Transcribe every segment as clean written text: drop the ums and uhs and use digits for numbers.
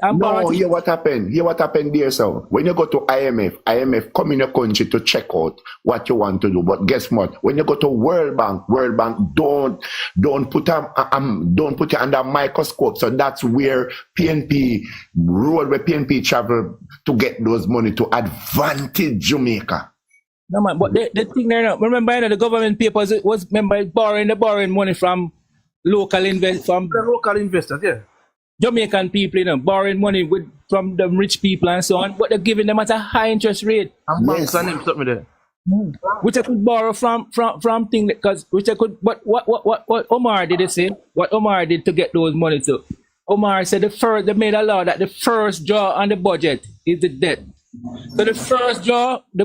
No, hear what happened. Hear what happened there, so when you go to IMF come in your country to check out what you want to do. But guess what? When you go to World Bank don't put don't put it under microscope. So that's where PNP road where PNP travel to get those money to advantage Jamaica. No man, but the thing there now, remember the government papers was borrowing money from local investors, yeah. Jamaican people, borrowing money from the rich people and so on, but they're giving them at a high interest rate. And banks and them something there. Which I could borrow from things because which I could. But what Omar did say? What Omar did to get those money to? Omar said they made a law that the first draw on the budget is the debt. So the first draw, the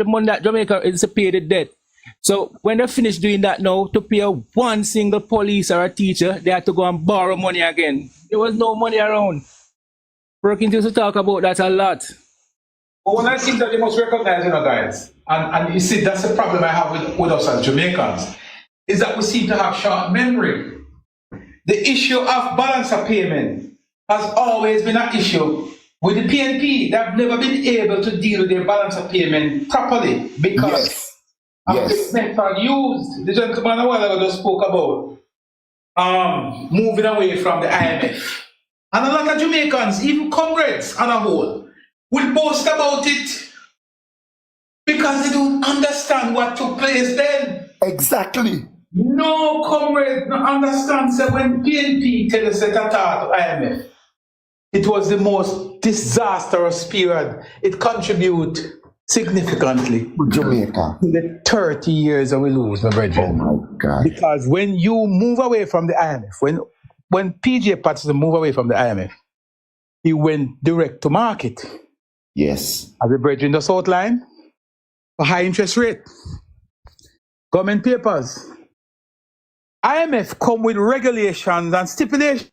money that Jamaica is to pay the debt. So when they finish doing that now, to pay one single police or a teacher, they had to go and borrow money again. There was no money around. Perkins used to talk about that a lot. But one of the things that you must recognize, guys, and you see that's the problem I have with us as Jamaicans, is that we seem to have short memory. The issue of balance of payment has always been an issue with the PNP. They have never been able to deal with their balance of payment properly because of the method used. The gentleman a while ago just spoke about moving away from the IMF. And a lot of Jamaicans, even comrades on a whole, will boast about it because they don't understand what took place then. Exactly. No comrade no understand that when PNP tell us that to IMF, it was the most disastrous period. It contributed significantly to Jamaica. In the 30 years that we lose, my brethren. Oh my God. Because when you move away from the IMF, when PJ Patterson moved away from the IMF, he went direct to market. Yes. As the brethren just outlined, a high interest rate. Government papers. IMF come with regulations and stipulations.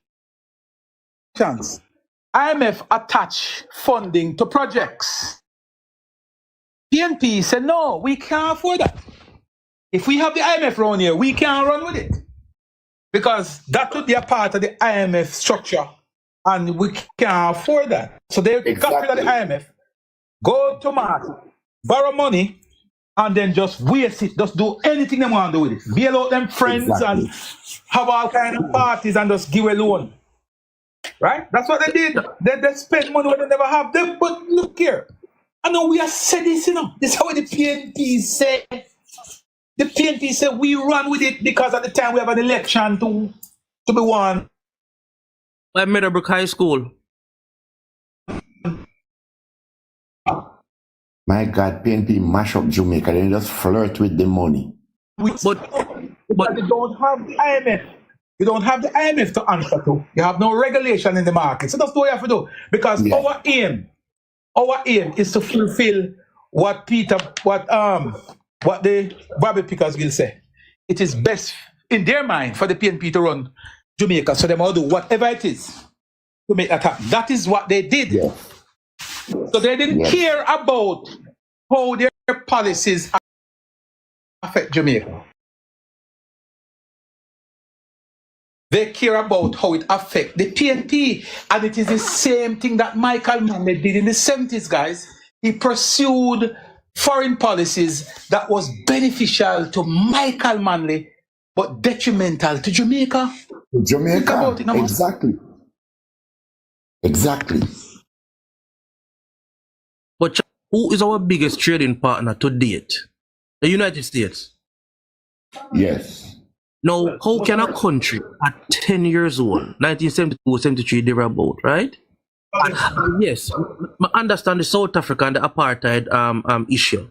IMF attach funding to projects. PNP said, no, we can't afford that. If we have the IMF around here, we can't run with it. Because that would be a part of the IMF structure. And we can't afford that. So they got rid of the IMF, go to market, borrow money, and then just waste it. Just do anything they want to do with it. Bail out them friends and have all kind of parties and just give a loan. Right? That's what they did. They spent money when they never have them. But look here. I know we have said this, This is how the PNP say. The PNP said we run with it because at the time we have an election to be won. Like Meadowbrook High School. My God, PNP mash up Jamaica. They just flirt with the money. But you don't have the IMF. You don't have the IMF to answer to. You have no regulation in the market. So that's what you have to do. Because our aim is to fulfill what the Bobby Pickers will say. It is best in their mind for the PNP to run Jamaica. So they will do whatever it is to make that happen. That is what they did. Yeah. So they didn't care about how their policies affect Jamaica. They care about how it affects the PNP. And it is the same thing that Michael Manley did in the 70s, guys. He pursued foreign policies that was beneficial to Michael Manley, but detrimental to Jamaica. Jamaica, exactly. But who is our biggest trading partner to date? The United States. Yes. Now, how can a country at 10 years old, 1972, 73, they were about, right? Yes, I understand the South Africa and the apartheid issue.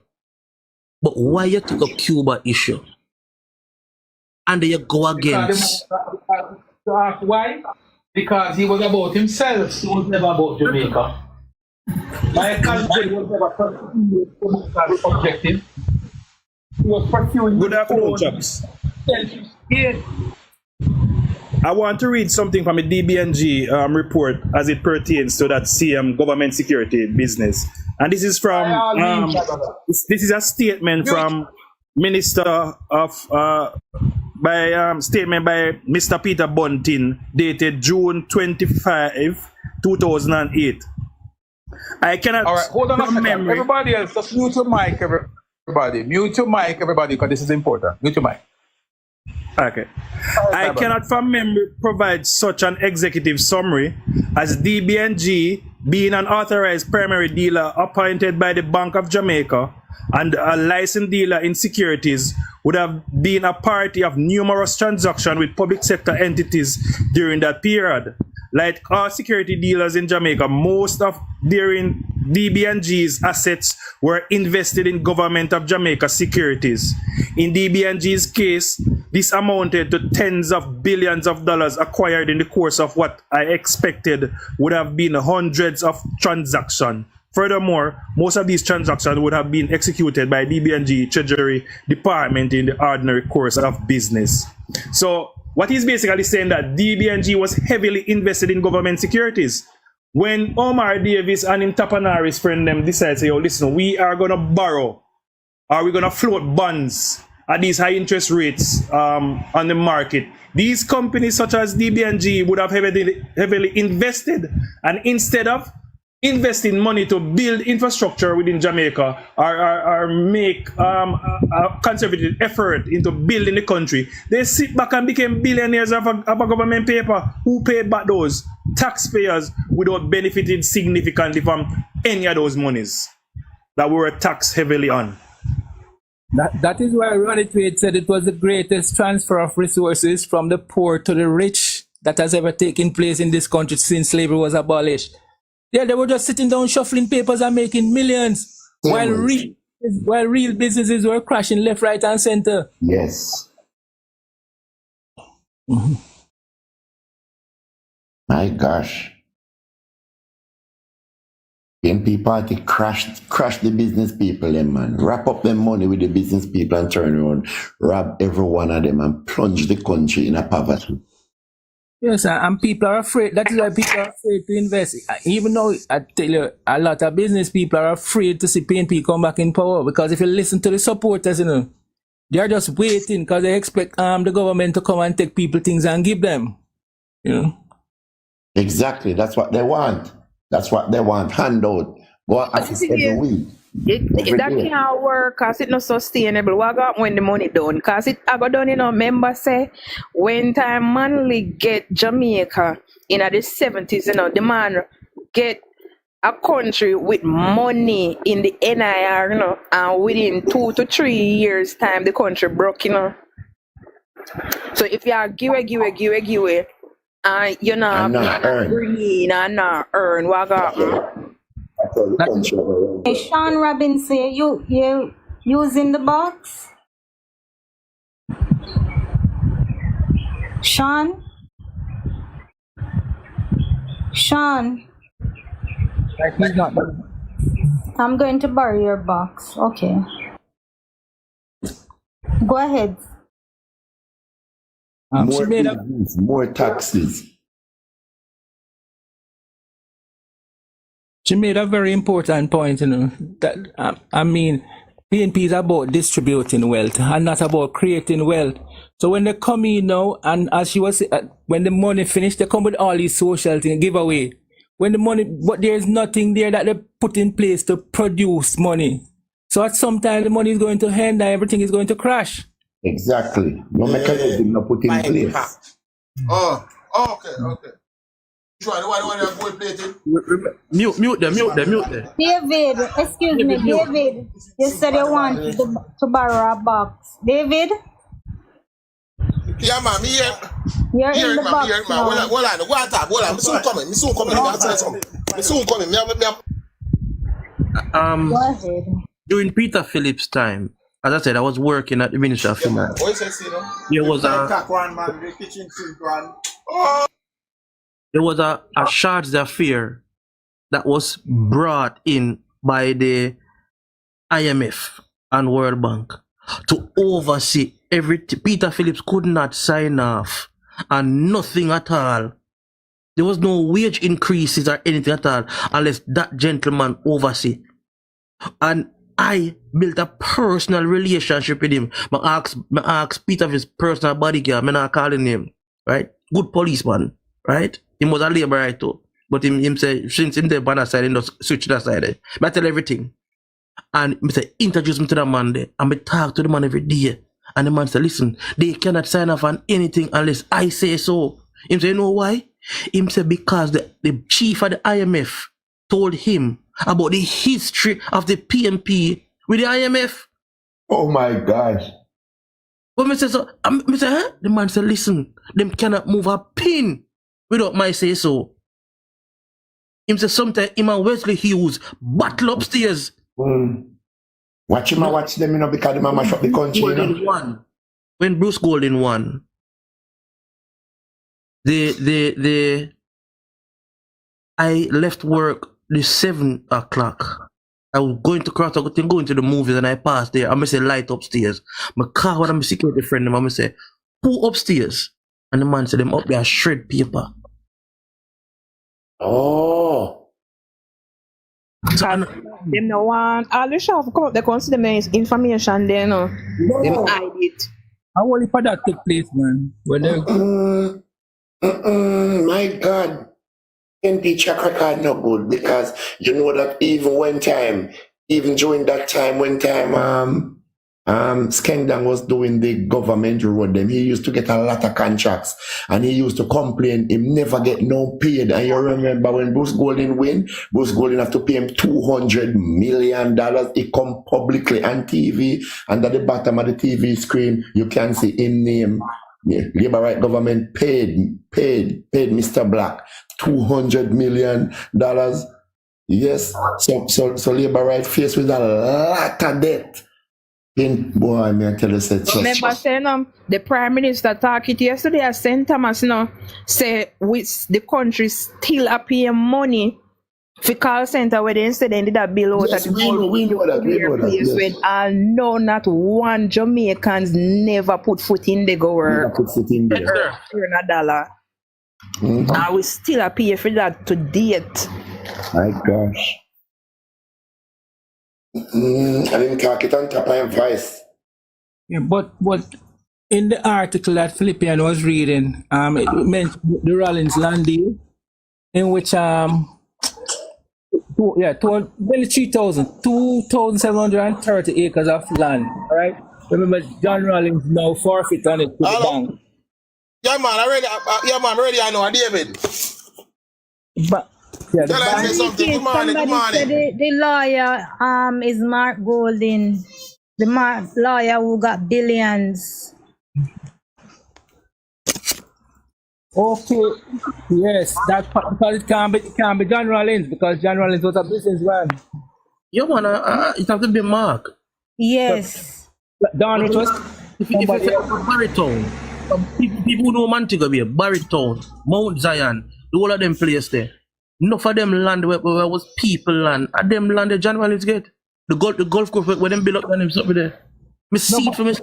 But why you take up Cuba issue? And then you go against... Why? Because he was about himself. He was never about Jamaica. My country was never objective. He was pursuing... Good afternoon, chaps. I want to read something from a DBNG report as it pertains to that CM government security business. And this is from, this is a statement from Minister of statement by Mr. Peter Bunting dated June 25, 2008. I cannot. All right, hold on a from second. memory. Everybody else, just mute your mic, everybody. Mute your mic, everybody, because this is important. Mute your mic. Okay. I cannot from memory provide such an executive summary as DBNG being an authorized primary dealer appointed by the Bank of Jamaica and a licensed dealer in securities would have been a party of numerous transactions with public sector entities during that period. Like all security dealers in Jamaica, most of during DBNG's assets were invested in Government of Jamaica securities. In DBNG's case, this amounted to tens of billions of dollars acquired in the course of what I expected would have been hundreds of transactions. Furthermore, most of these transactions would have been executed by DBNG Treasury Department in the ordinary course of business. So what he's basically saying that DBNG was heavily invested in government securities. When Omar Davis and him Tapanaris friend them decide, say, yo, listen, we are going to borrow, or we're going to float bonds at these high interest rates on the market. These companies such as DBNG would have heavily invested, and instead of investing money to build infrastructure within Jamaica or make a conservative effort into building the country, they sit back and became billionaires of a government paper. Who paid back those? Taxpayers, without benefiting significantly from any of those monies that we were taxed heavily on. That is why Ronnie Wade said it was the greatest transfer of resources from the poor to the rich that has ever taken place in this country since slavery was abolished. Yeah, they were just sitting down shuffling papers and making millions while real businesses were crashing left, right, and center. Yes. My gosh. PNP party crashed the business people, them man. Wrap up them money with the business people and turn around, rob every one of them and plunge the country in a poverty. Yes, and people are afraid. That is why people are afraid to invest. Even though I tell you, a lot of business people are afraid to see PNP come back in power, because if you listen to the supporters, you know, they are just waiting because they expect the government to come and take people things and give them. You know. Exactly. That's what they want. That's what they want. Handout. Go and ask every week. That can't work because it's not sustainable. What got when the money done? Because it I got done, you know, member say when time Manly get Jamaica in the 70s, you know, the man get a country with money in the NIR, you know, and within 2 to 3 years time the country broke, you know. So if you are give away, and you're not green and not earn, what got Hey, Sean Robinson, you using the box? Sean? Like he's not. I'm going to borrow your box. Okay. Go ahead. More business, more taxes. She made a very important point, you know, that I mean, PNP is about distributing wealth and not about creating wealth. So when they come in now, and as she was, when the money finished, they come with all these social things, giveaway. When the money, but there's nothing there that they put in place to produce money. So at some time the money is going to end and everything is going to crash. Exactly. No mechanism not put in place. Oh, okay. Mute them. David, excuse me, David. You said you want to borrow a box. David? Yeah, man, me here. You're in the box now. Hold on. Me soon coming. Go ahead. During Peter Phillips' time, as I said, I was working at the Ministry of Finance. There was a Shards affair that was brought in by the IMF and World Bank to oversee everything. Peter Phillips could not sign off and nothing at all. There was no wage increases or anything at all unless that gentleman oversee. And I built a personal relationship with him. I asked Peter of his personal bodyguard. I'm not calling him, right? Good policeman, right? He was a labor too. But him say, since him the banner side, he just switch that side. I tell everything. And I say, introduce me to the man there. And I talk to the man every day. And the man say, listen, they cannot sign off on anything unless I say so. Him say, you know why? Him say, because the chief of the IMF told him about the history of the PNP with the IMF. Oh my gosh. But I say, so, I say, huh? The man said, listen, them cannot move a pin without my say so. Him say, sometimes him and Wesley Hughes battle upstairs. Watch him and watch them, you know, because they mash up the country, you know. When Bruce Golding won, I left work the 7 o'clock. I was going to cross, going to the movies, and I passed there. I'm gonna say light upstairs. My car, what I'm a security friend, I'm gonna say, who upstairs? And the man said, them up there shred paper. Oh. So, Them no want all the shop come up, they consider me information there, no. Them hide it. How only for that took place, man? My God. NP track record not good because you know that even during that time when Skendang was doing the government road, them he used to get a lot of contracts and he used to complain him never get no paid. And you remember when Bruce Golding win, Bruce Golding have to pay him $200 million. He come publicly on TV, and at the bottom of the TV screen you can see in name. Yeah, Labour right government paid Mr. Black $200 million. Yes, so Labour right faced with a lot of debt. Boy, I tell you, remember saying the Prime Minister talked it yesterday at St. Thomas, say the country still are paying money for call center where they instead ended up bill out at the we know that. Yes. When I know not one Jamaicans never put foot in the goer. Never put foot in there. Earn a dollar. And we still are paying for that to date. My gosh. I didn't talk it on top of advice. Yeah, but in the article that Philippian was reading, it mentioned the Rollins land deal, in which 2,730 acres of land. All right. Remember, John Rollins now forfeit on it to the bank. Yeah, man, already I know, David. But yeah, the Tell bank, me something. Good morning, good Somebody said morning. the lawyer is Mark Golding, the lawyer who got billions. okay, yes, that because it can't be John Rollins because John Rollins was a businessman. you wanna, it have to be Mark. Yes. Don it was If you say Barrytown, people know Montego Bay, Barrytown, Mount Zion, the whole of them place there. Enough of them land where was people land. And them land the John Rollins get. The golf course where them build up and them stuff there. Me see it for me.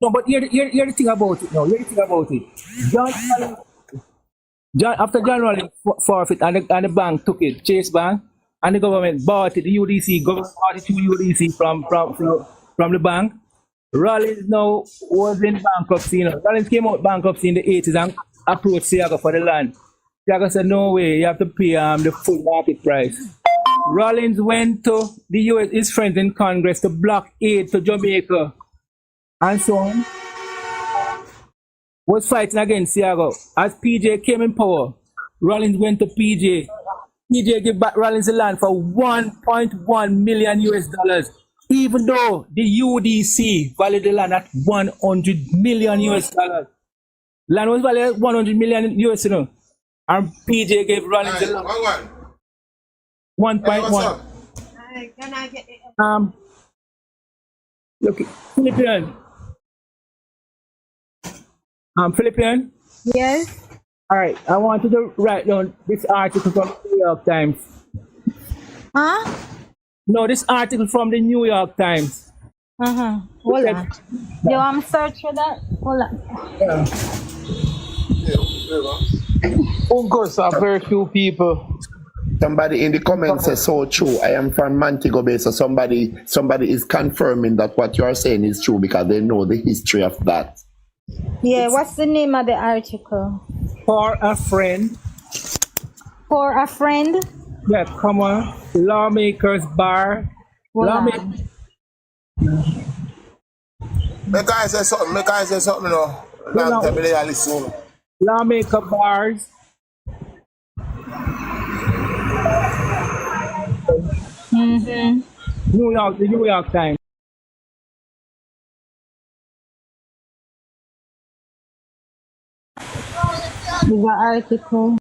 no, but here the thing about it now. Here the thing about it. After John Rollins forfeit and the bank took it, Chase Bank, and the government bought it, the UDC, government bought it to UDC from the bank. Rollins now was in bankruptcy. Rollins came out bankruptcy in the 80s and approached Seago for the land. Seago said, no way, you have to pay the full market price. Rollins went to the US, his friends in Congress, to block aid to Jamaica and so on. Was fighting against Seago. As PJ came in power, Rollins went to PJ. PJ gave back Rollins the land for $1.1 million US, even though the UDC valued the land at $100 million US. Land was valued at $100 million US, and PJ gave Rollins the land. 1.1. Can I get it? Look, Philippian. Philippian. Yes. All right, I want you to write down this article from the New York Times. Huh? No, this article from the New York Times. Hold on. You want me to search for that? Hold on. Of course, very few people Somebody in the comments says so true. I am from Montego Bay, so somebody is confirming that what you are saying is true because they know the history of that. Yeah, what's the name of the article? For a friend. For a friend? Yeah, come on. Lawmakers bar. Hold Lawmakers. on. Make I say something, no. Long time they are listening. Lawmaker bars. Mm-hmm. The New York Times. The article.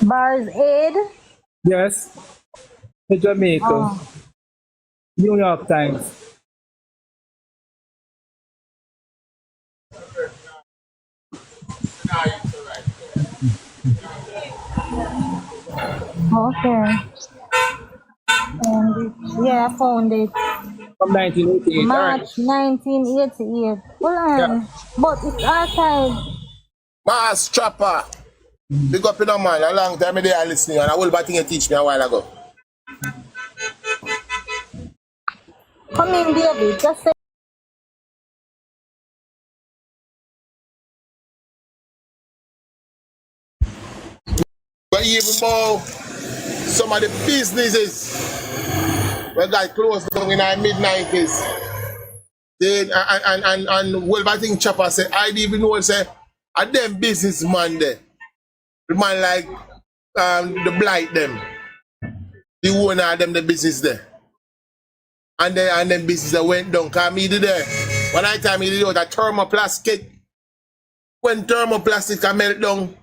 Bars aid. Yes. The Jamaica. Oh. New York Times. Okay. Yeah, I found it. From 1988. March 1988. Hold on. Yeah. But it's archived. Mass Trapper. Big up in a man. A long time they are listening, and I will thing you teach me a while ago. Come in, David. Just say. But even more, some of the businesses we got closed down in our mid-90s. Then and Wolverine Chopper said, I didn't even know, say, a them businessman there. The man like the blight them. The owner of them the business there. And then business that went down. Cause me did there. One night time he did out a thermoplastic. When thermoplastic can melt down.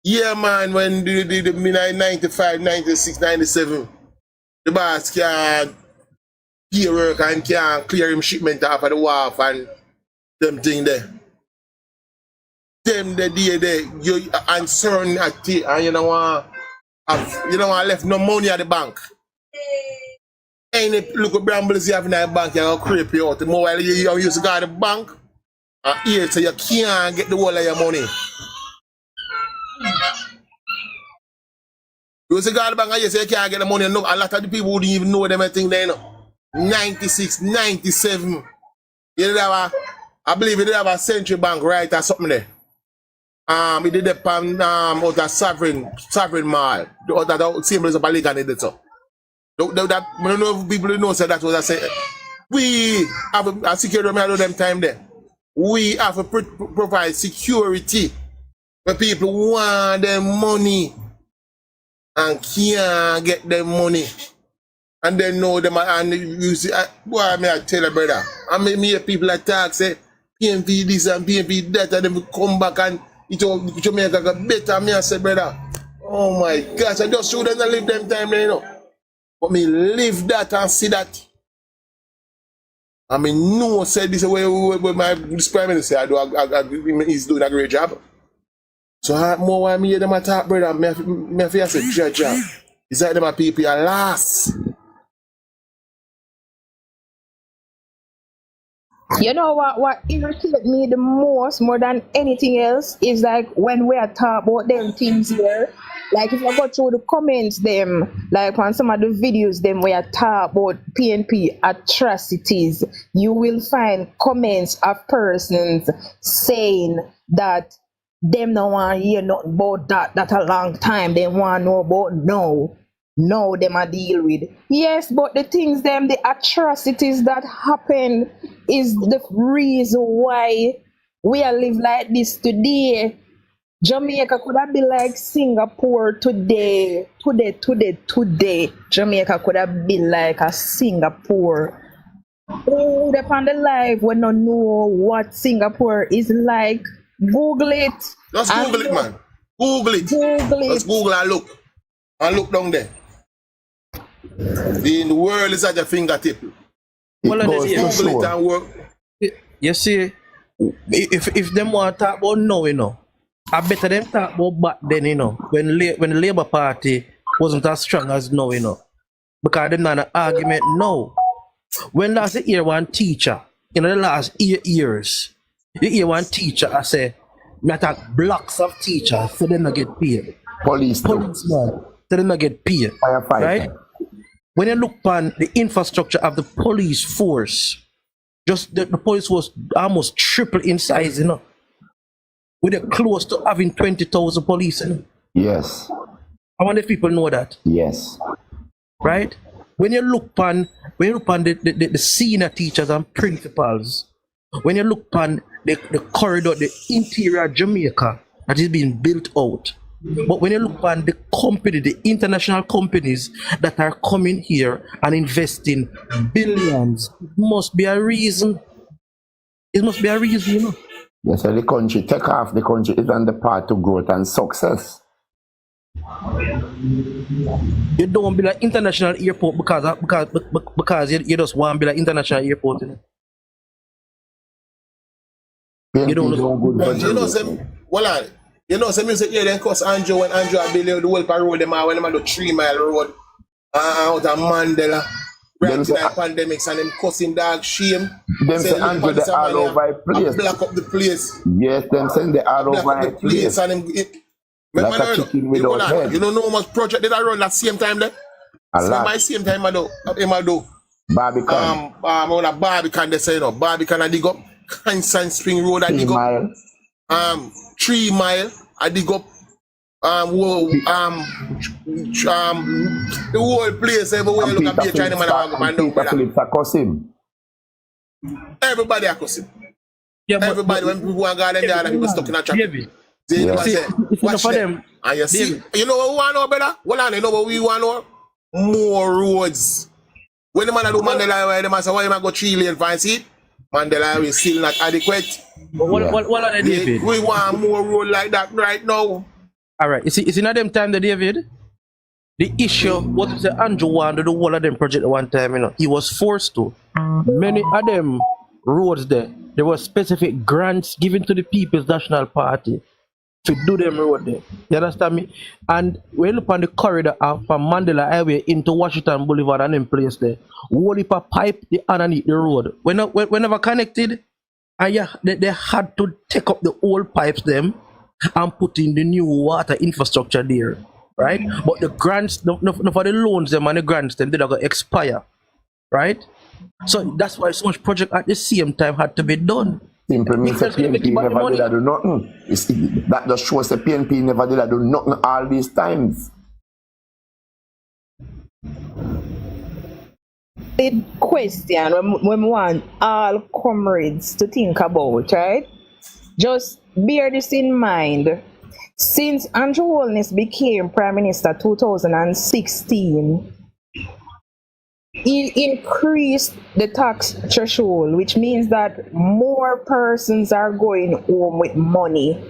Yeah man, when the 95, 96, 97, the boss can't pay work and can't clear him shipment off of the wharf and them thing there. Them the day there, you uncertain and you know what left no money at the bank. Any little brambles you have in the bank, you gonna creep you out. The more while you used to go to the bank and here so you can't get the whole of your money. You used to go to the bank and you say you can't get the money. No, a lot of the people wouldn't even know them thing there, you know. 96, 97. You did have I believe you did have a Central Bank right or something there. It did the out of Sovereign Mall. The same as a Baligan did it so. I don't know if people know so that was I say. We have a security at them time there. We have to provide security when people want their money and can't get their money. And they know them and you see boy I tell you brother. I mean me people attack say PNP this and PNP that and then come back and Jamaica got better. Me I say brother. Oh my gosh, I just shouldn't live them time there, you know. But me live that and see that. I mean, no said this way my Prime Minister he's doing a great job. So more why me hear them attack, brother, me have to say judge. It's like them people are last. You know what irritates me the most, more than anything else, is like when we are talking about them things here. Like if I go through the comments, them like on some of the videos, them we are talking about PNP atrocities, you will find comments of persons saying that them no want to hear nothing about that a long time. They want to know about no, them a deal with. Yes, but the things them, the atrocities that happen is the reason why we are live like this today. Jamaica could have been like Singapore today. Jamaica could have been like a Singapore. Oh, upon the live when don't know what Singapore is like. Google it. Just Google it, man. Google it. Just Google and look. And look down there. The world is at your fingertip. Well, Google it and work. You see, if them want to talk about now, you know, I better them talk about back then, you know, when the Labour Party wasn't as strong as now, you know. Because them not an argument now. When last you hear one teacher, in the last 8 years, you hear one teacher I say, me attack blocks of teachers so they not get paid. Police, Policemen, so they not get paid. firefighter. Right? When you look on the infrastructure of the police force, just the police was almost triple in size, you know. We're close to having 20,000 police, you know. Yes. I wonder if people know that. Yes. Right? When you look on the senior teachers and principals, when you look on the corridor, the interior Jamaica that is being built out, but when you look on the company, the international companies that are coming here and investing billions, it must be a reason. It must be a reason, you know. Yes, so the country, take off, the country is on the path to growth and success. You don't want to be like international airport because you just want to be like international airport, you know. PNP You don't is know. no good for You know, Jamaica. some music here, then cause Andrew when Andrew I build the whole road, them when them do 3 Mile road, out of Mandela, right Them to say- the pandemics, and them cussing dog shame. Them say Andrew, they all over the place. Block up the place. Yes, them saying they all Block over up the the place, place. and them. Like a chicken without head. You don't know how much project did I run that same time there? A lot. My same time I do. Barbican. On a Barbican they say, you know, Barbican I dig up, Constant Spring Road I 3 dig up, Mile. 3 Mile I dig up, the whole place everywhere you look at the China man I go and Peter down. Phillips are cussing. Everybody are cussing. Yeah, Everybody when people want to go there and people stuck in a trap. David, They Yeah. say, it's enough watch for them. them. And you see, David. you know what we want now, brother? Well, you know what we want now? More roads. When the man do Mandela Highway, the man say, why you go 3 lane for see? Mandela Highway is still not adequate. But what are they, David? We want more road like that right now. All right, it's in them time, the David. The issue was the Andrew wanted to do all of them project at one time, you know. He was forced to. Many of them roads there were specific grants given to the People's National Party to do them road there. You understand me? And when you look on the corridor from Mandela Highway into Washington Boulevard and them place there, whole heap of pipe underneath the road. Whenever connected, and yeah, they had to take up the old pipes them and put in the new water infrastructure there, right? But the grants, no for the loans them and the grants them, they're gonna expire, right? So that's why so much project at the same time had to be done. Simply means the Because we make PNP about the never money. did that do nothing. That just shows the PNP never did that do nothing all these times. The question when we want all comrades to think about, right? Just bear this in mind. Since Andrew Holness became Prime Minister 2016, he increased the tax threshold, which means that more persons are going home with money,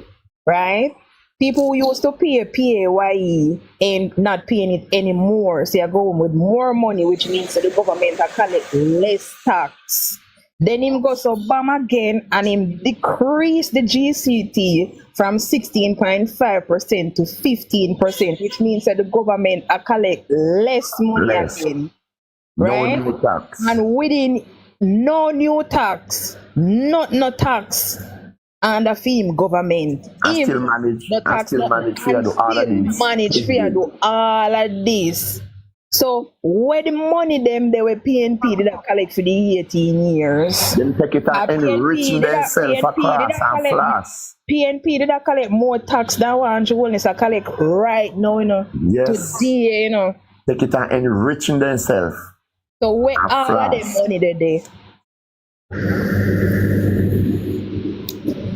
right? People who used to pay PAYE and not paying it anymore, so you go home with more money, which means that the government are collect less tax. Then him goes Obama again and him decrease the GCT from 16.5% to 15%, which means that the government are collect less money Less. again. No Right? new tax. And within no new tax, not no tax under him government. I Him, still manage. no I tax, still no- manage to and do all of still this. manage to do all of this. So where the money them they were PNP did not collect for the 18 years. Them take it and PNP enrich did that- themselves PNP across did that and collect- flash. PNP did not collect more tax than what Andrew Holness are collect right now, you know. Yes. Today, you know. Take it and enriching themselves. So where And all of them flash. money they there?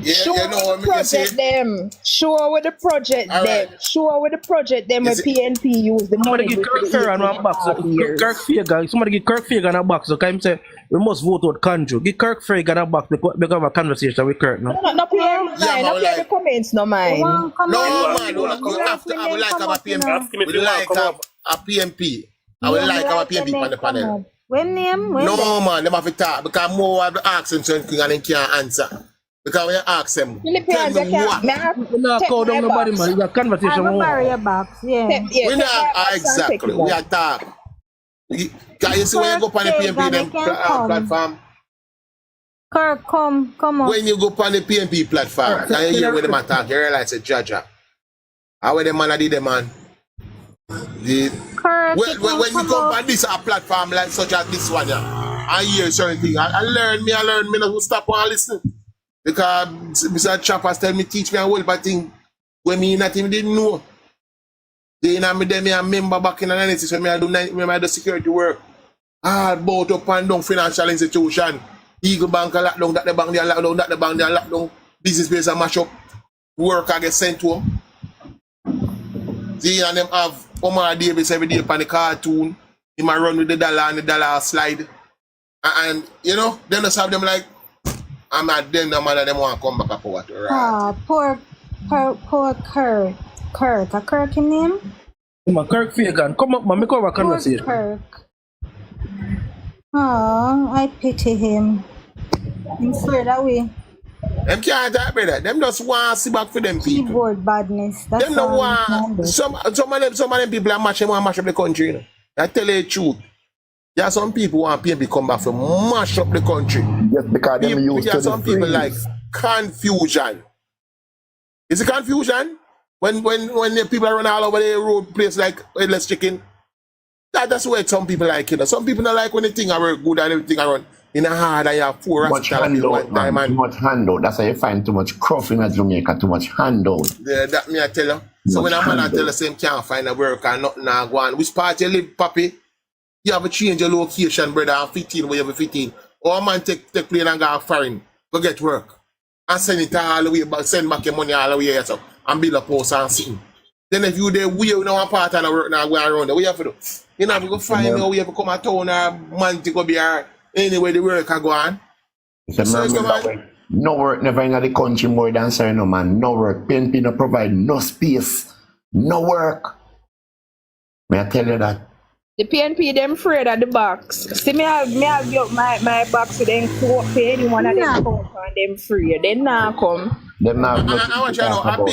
Yeah, Show you know what with the I mean? You see? project them. Show with the project All them. right. Show with the project them where Is it- PNP use the Somebody money. give with Kirk the Fagan one 18 box. years. Kirk Fagan. Somebody give Kirk Fagan a box. Okay, him say we must vote out Kanjo. Give Kirk Fagan a box because we have a conversation with Kirk now. No play Yeah, mine. man, No play like- the comments, no mine. One come No, on. man, you have to. I would like our PMP. Ask We like a PMP. I would like our PMP on the panel. When name? When No, man, them have to talk because more have to ask them something and they can't answer. Because when you ask them, Philippines, tell me what. We not call down nobody, man. It's a I conversation. have a we have. barrier box, yeah. We not exactly. We are talk. Can you see when you go on the PNP them platform? Kirk, come on. When you go on the PNP platform, can you hear where them attack? You realize it's Jaja. How where the man did the man? Kirk, When you go on this platform like such as this one, yeah, I hear certain things. I learn, me not stop and listen. Because Mr. Chappers tell me, teach me a whole bad thing when me not even didn't know. Then I a member back in the 90s when I do security work. All about up and down financial institution. Eagle Bank a lock down, that the bank they a lock down, that the bank they a lock down. Business place a mash up. Work I get sent to them. See, and them have Omar Davis every day on the cartoon. He might run with the dollar and the dollar slide. And you know, then just have them like, I'm at them, the man of them want to come back up over to right. Poor Kirk. Kirk, a Kirk in name? Come on, Kirk Fagan. Come up, man. Make over Poor conversation. Kirk. Oh, I pity him. I'm sorry that way. Them can't talk brother. Them just want to see back for them people. Keyboard badness. That's Them don't all want some of them people are mash up the country. You know? I tell you the truth. There are some people who want PNP come back to mash up the country. Just because them used There to are some the people freeze. like confusion. Is it confusion? When the people run all over the road place like headless chicken. That's where some people like it. Some people don't like when the thing are good and everything are run in a hard and you have 4 Too much hospitals at one handout, time. man. Too much handout. That's why you find too much cruff in Jamaica. Too much handout. That me I tell you. So when a man I tell you same can't find a work and nothing now go on. Which part you live, papi? You have to change your location, brother, and 15 where you have 15. Or a man take plane and go foreign, go get work. And send it all the way back, send back your money all the way here, so, and build a post and sitting. Then if you there, we know one part and work now going around there, what you have to do? You know, have to go find me, or we have to come to town or man to go be here, anywhere the work can go on. So no work never in the country more than saying no man. No work. PNP no provide no space. No work. May I tell you that? The PNP them afraid of the box. See me have my box so then go pay anyone of them come and them free. They not come. Them now. I want you to know,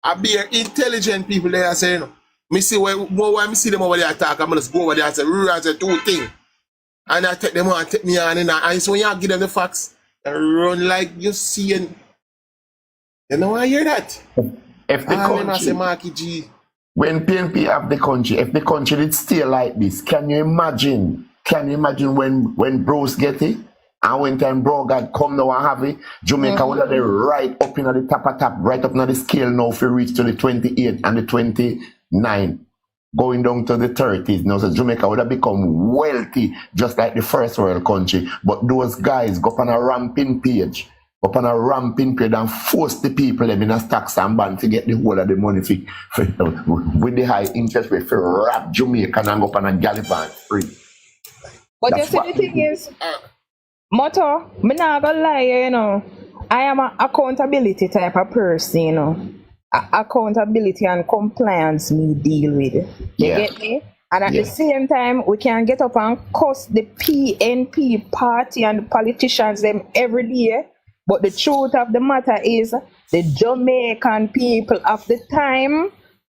I be intelligent people there saying, me see when me see them over there attack, I'm just go over there and say, I say 2 things. And I take them on and take me on and so when you give them the facts, they run like you seeing. You know I hear that? If the I say country, Marky G. when PNP have the country, if the country did stay like this, can you imagine? Can you imagine when Bruce get it? And when time bro God come now and have it, Jamaica would have the right up in the top, right up in the scale now if you reach to the 28 and the 29, going down to the 30s. Now, so Jamaica would have become wealthy just like the first world country. But those guys go up on a ramping page, and force the people them in a stocks and bond to get the whole of the money with the high interest rate for rap Jamaica and go up on a gallivant free. But That's you see what the thing is, Motto, me not gonna lie, you know. I am an accountability type of person, you know. Accountability and compliance me deal with. You get me? And at the same time, we can get up and cuss the PNP party and the politicians them every day. But the truth of the matter is, the Jamaican people of the time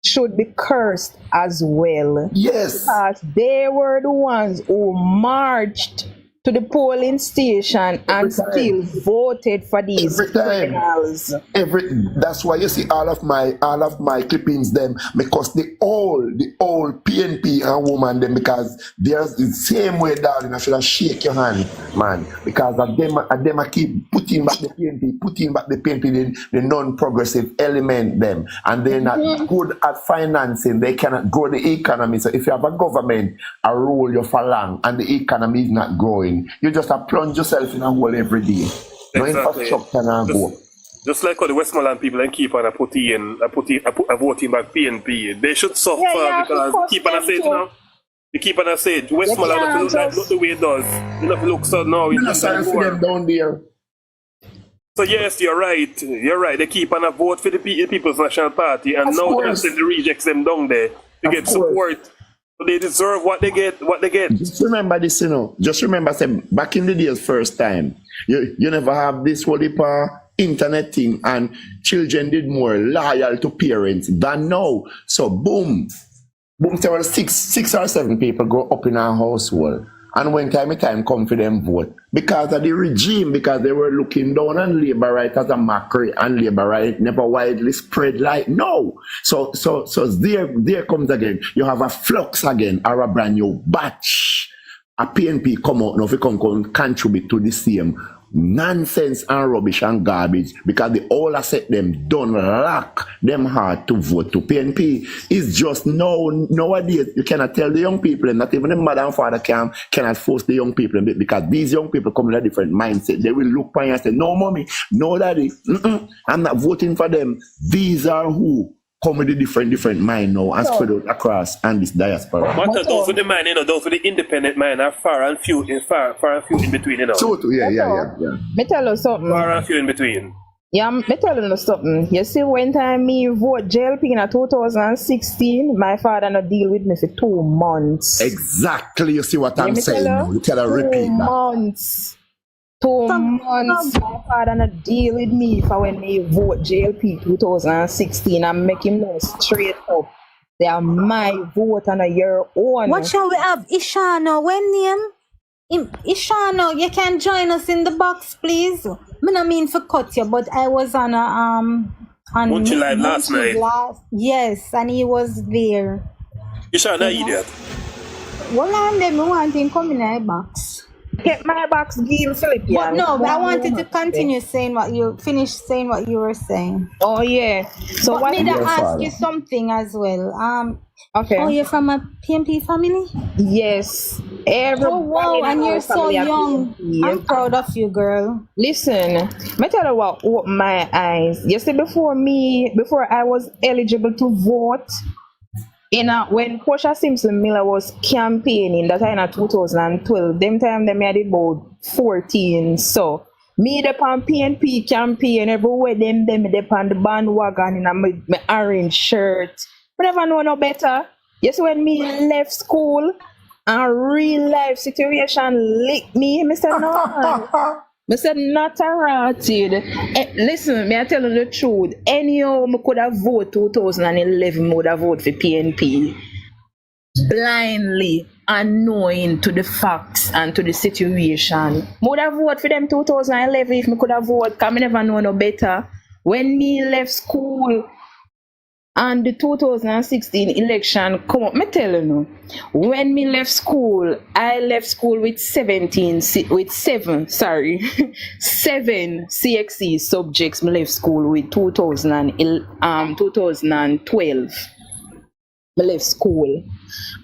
should be cursed as well. Yes. Because they were the ones who marched to the polling station and still voted for these criminals. That's why you see all of my clippings them, because the old PNP and woman them, because there's the same way darling I should have shake your hand, man, because of them I keep putting back the PNP, the non-progressive element them, and they're not good at financing. They cannot grow the economy. So if you have a government a rule you for long and the economy is not growing, you just have plunge yourself in a hole every day. No infrastructure now go. Just like how the Westmoreland people and keep on a voting back PNP. They should suffer because keep on a say it now. They keep on a say it. Westmoreland look the way it does. You know, look so now. You're not sorry for them down there. So yes, you're right. They keep on a vote for the People's National Party, and now they're sending the rejects them down there to get support. So they deserve what they get. Just remember this, you know. Just remember, say, back in the days, first time, you never have this whole heap of internet thing, and children did more loyal to parents than now. So boom, there were six or seven people grow up in our household. And when time come for them vote, because of the regime, because they were looking down on labor right as a mockery, and labor right never widely spread like no. So there comes again. You have a flux again, or a brand new batch. A PNP come out now if you come contribute to the same nonsense and rubbish and garbage, because the whole asset them don't lock them hard to vote to PNP. It's just nowadays you cannot tell the young people, and not even the mother and father cannot force the young people, because these young people come in a different mindset. They will look by you and say, no mommy, no daddy, I'm not voting for them. These are who come with a different mind now and spread out across and this diaspora. But those with the mind, those with the independent mind are far and few in between, So yeah. Me tell you something. Far and few in between. Yeah, me tell you something. You see, when time me vote JLP in 2016, my father not deal with me for 2 months. Exactly, you see what I'm saying now. You tell her repeat 2 months. 2 months. My father not deal with me for when me vote JLP 2016 and make him know straight up. They are my vote and your own. What shall we have? Ishano, when name? Ishano, you can join us in the box, please. I don't mean for cut you, but I was on a on Munchie Live last night. Yes, and he was there. Ishano, idiot. Well, and then we want him come in my box. Get my box, give Philip. But no, but I wanted to continue saying what you were saying. Oh yeah. So but what may I ask you something as well? Okay. Oh, you're from a PNP family? Yes. Oh wow, and you're so young. I'm proud of you, girl. Listen, me tell you what opened my eyes. You see, before I was eligible to vote, when Portia Simpson Miller was campaigning, that in 2012, them time them I did about 14. So me the PNP campaign everywhere, them on the bandwagon in my orange shirt. But never know no better. Yes, when me left school and real life situation licked me, Mr. No. Mr. Not a rotted. Listen, me I tell you the truth. Anyhow, I could have voted 2011, I would have voted for PNP. Blindly, unknowing to the facts and to the situation. I would have voted for them 2011 if I could have voted, because I never know no better. When me left school, and the 2016 election come up, me tell you now, when me left school, I left school with 7 CXC subjects. Me left school with 2012. Me left school.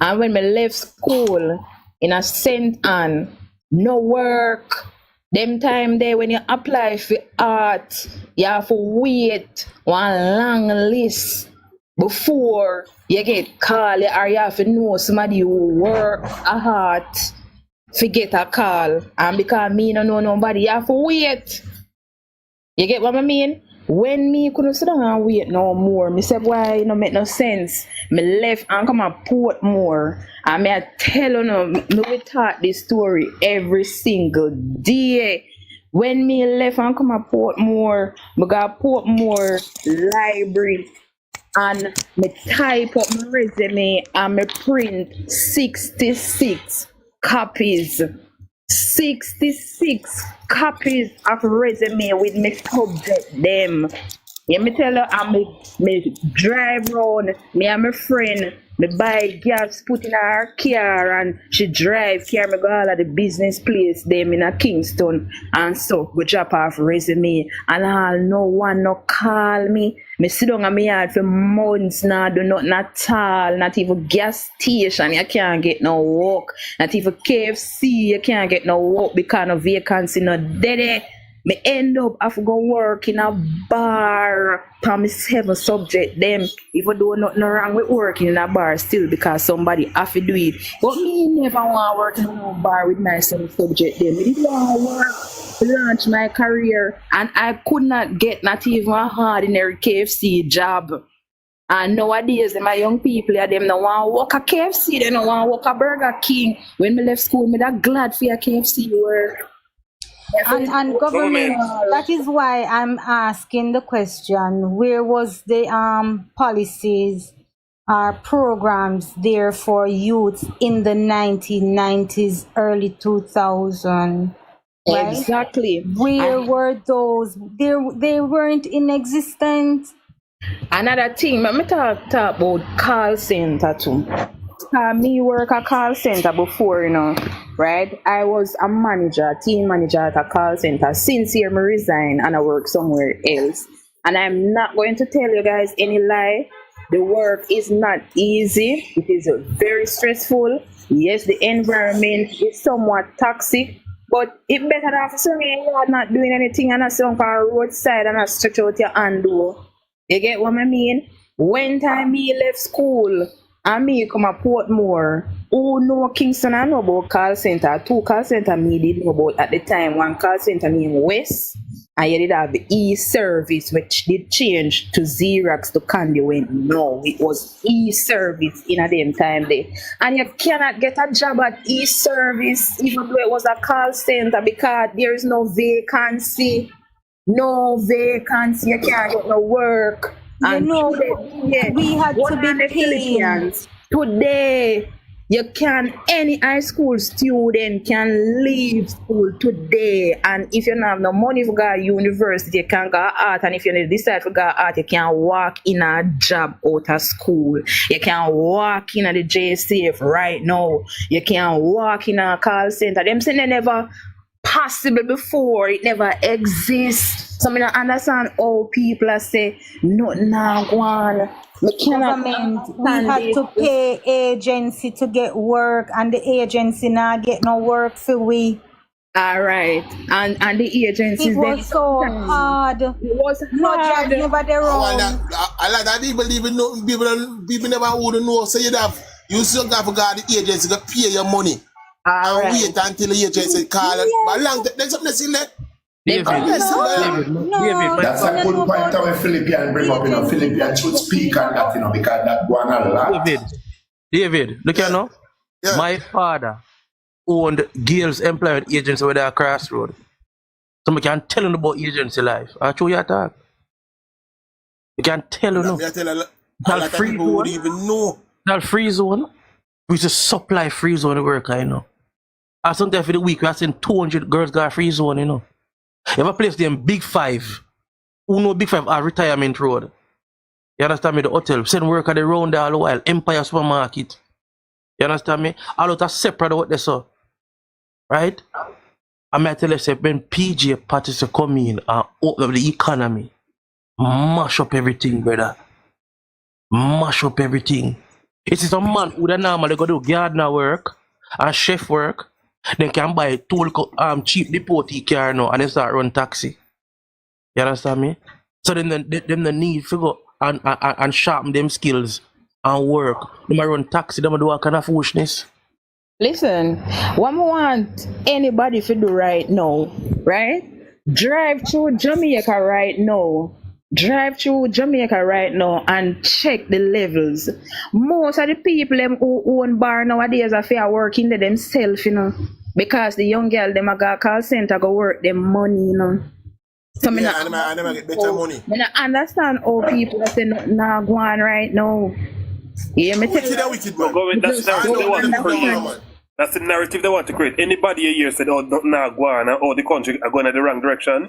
And when me left school, in a St. Anne, no work. Them time there, when you apply for art, you have to wait one long list before you get called, or you have to know somebody who work hard to get a call. And because me don't know nobody, you have to wait. You get what I mean? When me couldn't sit down and wait no more, me said, why it don't make no sense. Me left and come and Portmore. And me I tell you now, me we taught this story every single day. When me left and come and Portmore, me got Portmore library. And me type up my resume and me print 66 copies. 66 copies of resume with me subject them. Yeah, me tell you, me drive around, me and my friend, me buy gas, put in her car, and she carry me go all of the business place them in a Kingston, and so go drop off resume, and all no one no call me. Me sit down on my yard for months now, do nothing at all, not even gas station, you can't get no work, not even KFC, you can't get no work because no vacancy no dead. Me end up have to go work in a bar for me 7 subject them, even though nothing wrong with working in a bar still, because somebody have to do it. But me never want to work in a bar with my 7 subject them. Me did want to work to launch my career, and I could not get not even a ordinary KFC job. And nowadays, my young people, them don't want to work a KFC, they don't want to work a Burger King. When me left school, me that glad for a KFC work. And government, that is why I'm asking the question, where was the policies or programs there for youth in the 1990s, early 2000, right? Exactly. Where were those? They weren't in existence. Another thing, let me talk about call center too. Me work a call center before, right? I was a manager, team manager at a call center. Since here, I resign and I work somewhere else. And I'm not going to tell you guys any lie. The work is not easy. It is very stressful. Yes, the environment is somewhat toxic, but it better than for some you are not doing anything and I sit on a roadside and I stretch out your hand. You get what I mean? When time me left school and me come a Portmore, who know Kingston I know about call center. 2 call center me did know about at the time. 1 call center named West, and you did have the e-service, which did change to Xerox to Candy when no, it was e-service in a damn time there. And you cannot get a job at e-service even though it was a call center because there is no vacancy. No vacancy, you can't get no work. And today, we had to be paid. Today, you can, any high school student can leave school today. And if you don't have no money for go to university, you can go art. And if you decide to go art, you can walk in a job out of school. You can walk in at the JCF right now. You can walk in a call center. Them say they never possible before, it never exists. So I don't understand how people say nothing now go on. Government, we had to pay agency to get work, and the agency now get no work for we. All right, and the agencies. It was so hard. It was no hard. job never there wrong. I like that people even know people never would know. So you still got to go to the agency to pay your money. All and right. wait until the agency call it. But long there's something to see there. David, That's a good point that Philippian bring up, Philippian should speak on that, because that one a lot. David, look here now. Yeah. My father owned Gale's employment agency with a crossroad. So I can tell him about agency life. I show you a talk. You can tell him. I tell a lot of people would even know. That free zone, we used to supply free zone to work, And sometimes for the week, we have seen 200 girls got free zone, You have a place them Big 5. Who know Big 5 are retirement road. You understand me? The hotel. Send work at the round all the while. Empire supermarket. You understand me? All out of separate what they saw. Right? I might tell you, say, when PJ Partisan come in and open up the economy, mash up everything, brother. Mash up everything. It is a man who normally go do gardener work and chef work. Then can buy cheap deportee car now and then start run taxi. You understand me? So then the need to go and sharpen them skills and work. They might run taxi, they might do all kind of foolishness. Listen, what I want anybody to do right now, right? Drive through Jamaica right now. Drive through Jamaica right now and check the levels. Most of the people who own bar nowadays are fair working to themselves, because the young girl them a go call center go work them money, So I never get better money. I understand how people say nah go on right now. Yeah, me tell you. That's the narrative they want to create. That's the narrative they want to create. Anybody here said, oh, nah, go on, or the country are going in the wrong direction,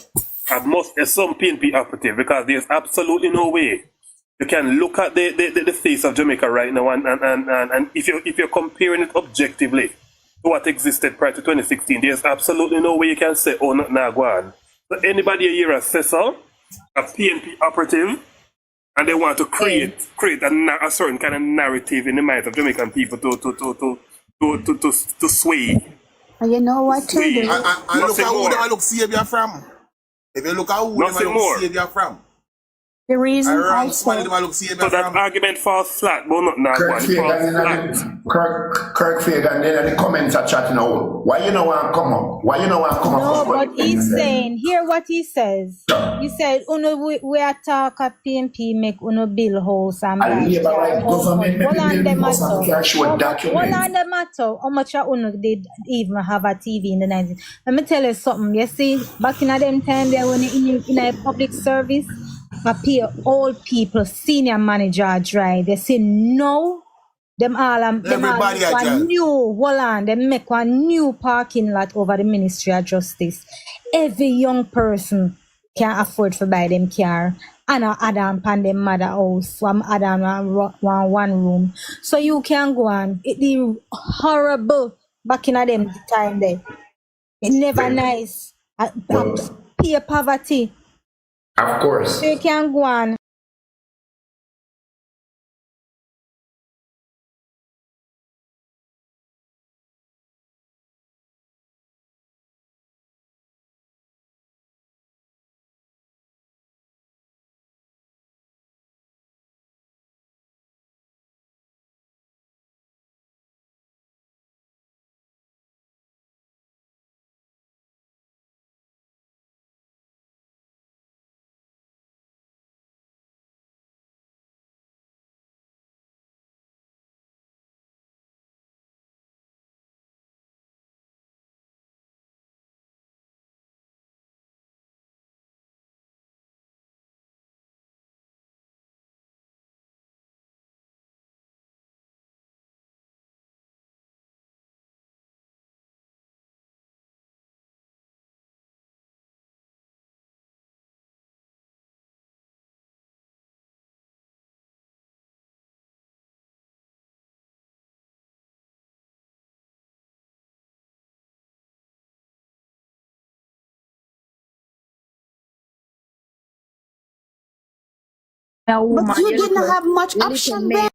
I must assume PNP operative, because there's absolutely no way you can look at the face of Jamaica right now and if you're comparing it objectively to what existed prior to 2016, there's absolutely no way you can say, oh, nah, go on. So anybody here says so, a PNP operative, and they want to create a certain kind of narrative in the minds of Jamaican people to sway. And you know what to do? And look at who them look Savior from. If you look at who them look Savior from. The reason wrong somebody also, them a look see So that argument falls flat, but not now. Kirk It falls Fagan, flat. Kirk Fagan, then the comments are chatting out. Why you know want come up? Why you know want come no, up? but he's saying, hear what he says. He said, uno, we attack at PNP, make uno bill house and I buy labor car. like government, Hold on, maybe the because I matter. can show a Hold document. on, the matter. How much of uno did even have a TV in the 90s? Let me tell you something. You see, back in them time, there when in a public service, I pay all people, senior manager drive. They say no. Them all Everybody make a one drive. new, hold on, they make one new parking lot over the Ministry of Justice. Every young person can afford to buy them car. And I add on pan them mother house. So I'm add on one room. So you can go on. It be horrible back in them time there. It never nice. Peer poverty. Of course. So you can go on. A But woman, you didn't have much option then.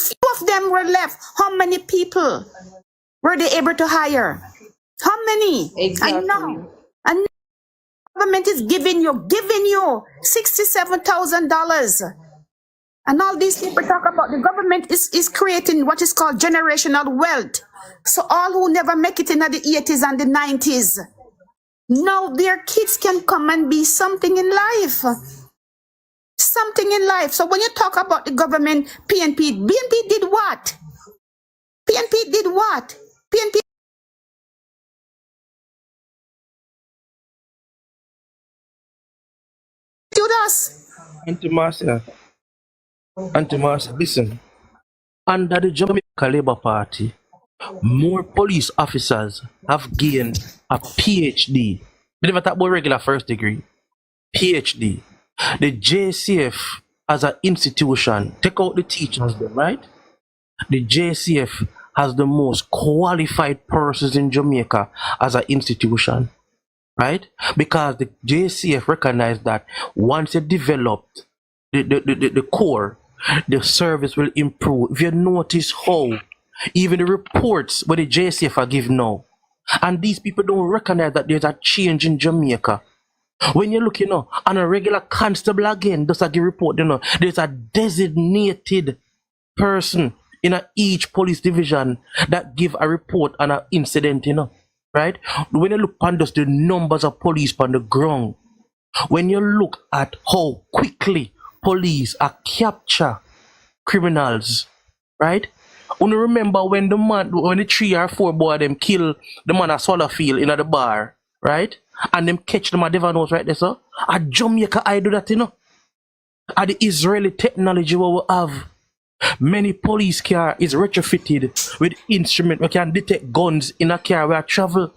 Two of them were left. How many people were they able to hire? How many? Exactly. I know. And government is giving you $67,000. And all these people talk about the government is creating what is called generational wealth. So all who never make it in the 80s and the 90s, now their kids can come and be something in life. Something in life. So when you talk about the government, BNP did what? PNP did what? PNP did us. Auntie Marcia, listen. Under the Jamaica Labour Party, more police officers have gained a PhD. They never talk about regular first degree. PhD. The JCF as an institution, take out the teachers there, right? The JCF has the most qualified persons in Jamaica as an institution, right? Because the JCF recognized that once you developed the core, the service will improve. If you notice how even the reports where the JCF are given now, and these people don't recognize that there's a change in Jamaica. When you look, on a regular constable again, just like you report, there's a designated person in each police division that give a report on an incident, right? When you look on just the numbers of police on the ground, when you look at how quickly police are capture criminals, right? When you remember when the 3 or 4 boy them kill the man at Swallowfield in the bar, right? And them catch them at Devon House right there, so at Jamaica I do that, At the Israeli technology what we have. Many police car is retrofitted with instrument we can detect guns in a car where I travel.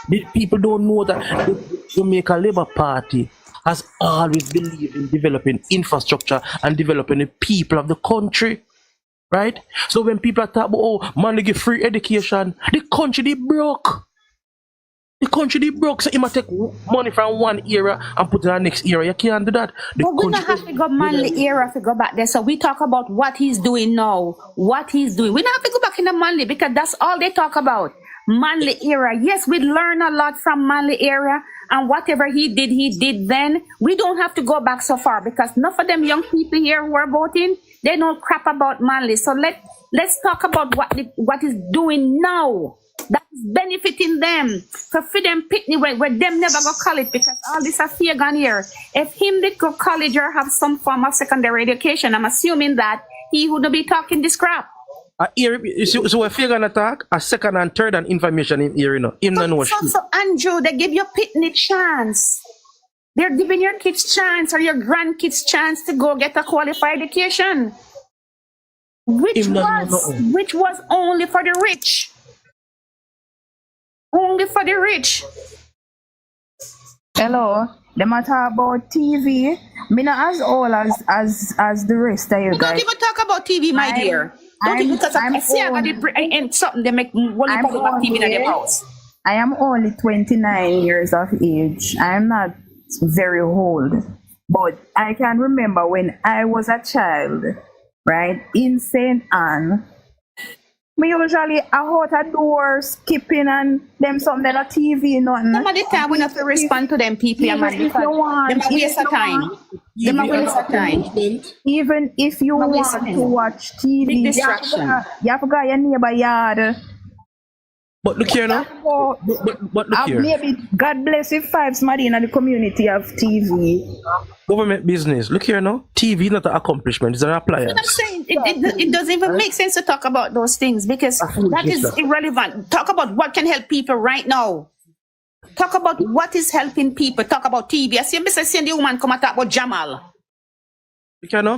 The people don't know that the Jamaica Labour Party has always believed in developing infrastructure and developing the people of the country. Right? So when people are talking about, man, they give free education, the country they broke. The country they broke, so you might take money from one era and put it in the next era. You can't do that. But we don't have to go Manley era to go back there. So we talk about what he's doing now. What he's doing. We don't have to go back in the Manley because that's all they talk about. Manley era. Yes, we learn a lot from Manley era, and whatever he did then. We don't have to go back so far because enough of them young people here who are voting, they know crap about Manley. So let's talk about what is doing now. That is benefiting them. So for them pitney where them never go college because all this are fear gone here. If him did go college or have some form of secondary education, I'm assuming that he wouldn't be talking this crap. So if you're gonna talk, a second and third and information in here, So Andrew, they give your pitney chance. They're giving your kids chance or your grandkids chance to go get a qualified education. Which was only for the rich. Only for the rich. Hello. They matter about TV. Me not as old as the rest of you guys. Don't even talk about TV, my dear. Don't even because I see I got it and something they make one about TV in their house. I am only 29 years of age. I'm not very old. But I can remember when I was a child, right, in St. Anne, me usually out a door skipping and them something on TV, nothing. Some of the time we have to respond to them people, man, because them a waste of time. Them a waste of time. Even if you want to watch TV, big distraction. You have to go your neighbor yard. But look here now. But look here. Maybe God bless if somebody in the community have TV. Government business. Look here now. TV is not an accomplishment, it's an appliance. I'm saying it doesn't even make sense to talk about those things because that is irrelevant. Talk about what can help people right now. Talk about what is helping people. Talk about TV. I see Mr. Cindy woman come and talk about Jamal. You know,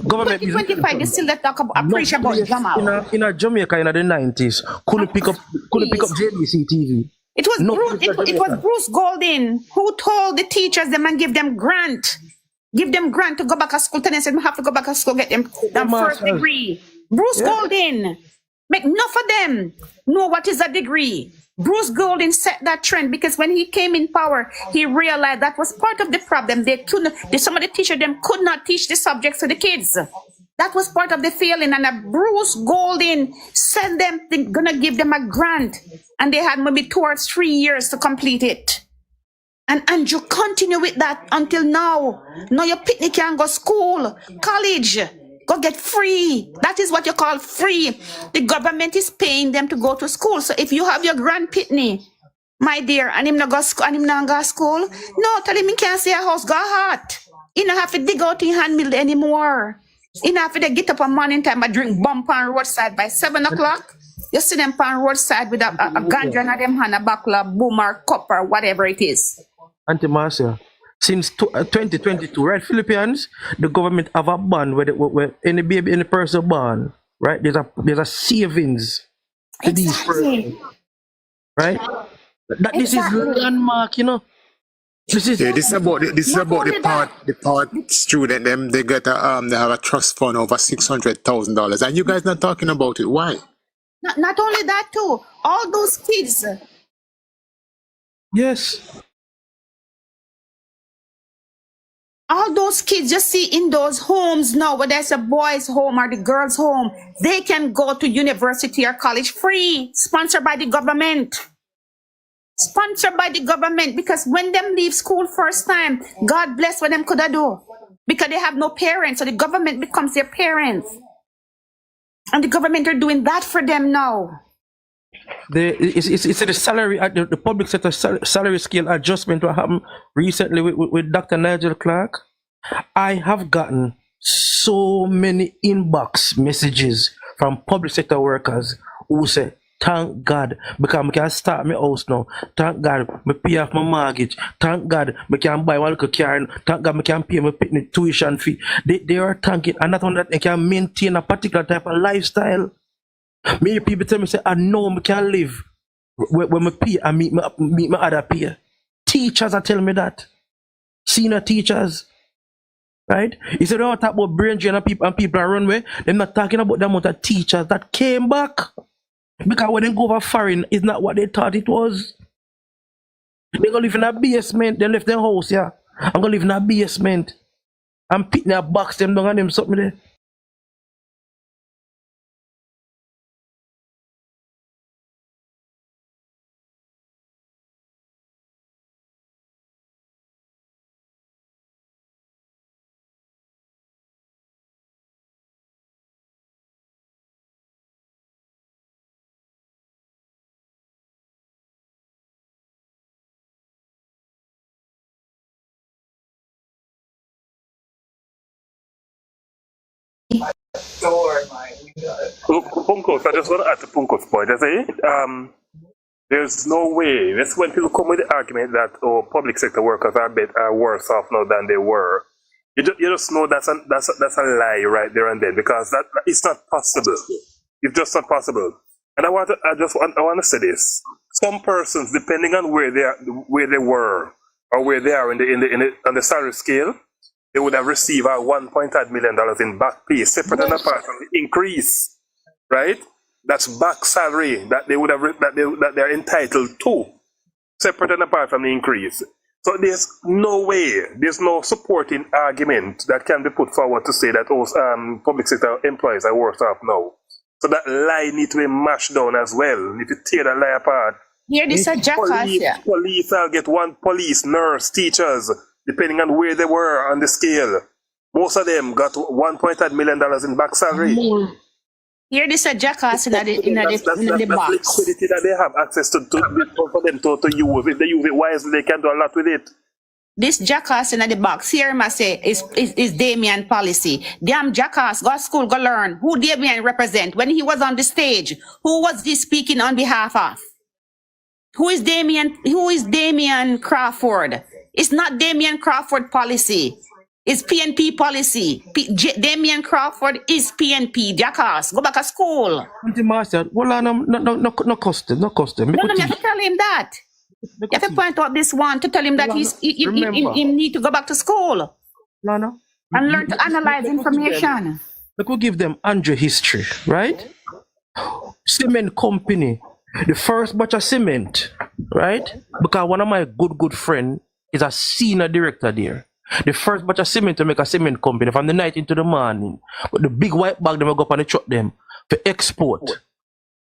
government 2025, they still talk about preach about Jamal. In Jamaica in the 90s, couldn't pick up JBC TV. It was Bruce Golding who told the teachers them and give them grant to go back to school. Then they said we have to go back to school, get them first degree. Bruce Golding, make enough of them know what is a degree. Bruce Golding set that trend because when he came in power, he realized that was part of the problem. Some of the teachers them could not teach the subjects to the kids. That was part of the failing. And Bruce Golding said they're gonna give them a grant, and they had maybe 2 or 3 years to complete it. And you continue with that until now. Now your picnic can go school, college. Go get free. That is what you call free. The government is paying them to go to school. So if you have your grand pitney, my dear, and him not go school, and him not go school, no, tell him he can't stay at house, go hot. He not have to dig out in hand mill anymore. He not have to get up on morning time and drink bump on roadside by 7 o'clock. You see them on roadside with a ganja and them hand, a buckler, boomer, cup, or whatever it is. Auntie Marcia. Since 2022, right, Philippines, the government have a ban where any baby, any person born, right? There's a savings to these persons, right? This is landmark, you know. This is about the part student them they get they have a trust fund over $600,000, and you guys not talking about it. Why? Not only that too, all those kids. Yes. All those kids you see in those homes now, whether it's a boys' home or the girls' home, they can go to university or college free, sponsored by the government. Sponsored by the government, because when them leave school first time, God bless what them coulda do. Because they have no parents, so the government becomes their parents. And the government are doing that for them now. It's the salary at the public sector salary scale adjustment what happened recently with Dr. Nigel Clark. I have gotten so many inbox messages from public sector workers who say, thank God, because I can start my house now. Thank God, I pay off my mortgage. Thank God, I can buy one little car. Thank God, I can pay my tuition fee. They are thanking, and not only that, they can maintain a particular type of lifestyle. Many people tell me, say, I know I can live when I pay and meet my other peer. Teachers are telling me that. Senior teachers. Right? You said, don't talk about brain drain and people are runway. They're not talking about the amount of teachers that came back. Because when they go over foreign, it's not what they thought it was. They're going to live in a basement. They left their house, yeah. I'm going to live in a basement. I'm picking a box them down and them something there. Punkos, I just want to add to Punkos' point. I say, there's no way. That's when people come with the argument that public sector workers are worse off now than they were. You just know that's a lie right there and then, because that it's not possible. It's just not possible. And I want to say this: some persons, depending on where they were or where they are on the salary scale, they would have received $1.5 million in back pay, separate and apart from the increase, right? That's back salary that they would have that they're entitled to, separate and apart from the increase. So there's no way, there's no supporting argument that can be put forward to say that public sector employees are worse off now. So that lie needs to be mashed down as well. If you tear that lie apart, here this a jackass, yeah. Police will get one police, nurse, teachers, depending on where they were on the scale. Most of them got $1.5 million in back salary. Here this a jackass in the box. That's liquidity that they have access to for them to use. If they use it wisely, they can do a lot with it. This jackass in the box here, must say, is Damien policy. Damn jackass, go to school, go learn. Who Damien represent? When he was on the stage, who was he speaking on behalf of? Who is Damien Crawford? It's not Damien Crawford policy. It's PNP policy. Damien Crawford is PNP. Jackass, go back to school. Master, well, no custom. No, you have to tell him that. You have to point out this one to tell him that he need to go back to school. No. And learn to analyze information. Look, we'll give them Andrew history, right? Cement company, the first batch of cement, right? Because one of my good friend is a senior director there. The first batch of cement to make a cement company from the night into the morning. But the big white bag, they will go up on the truck them for export.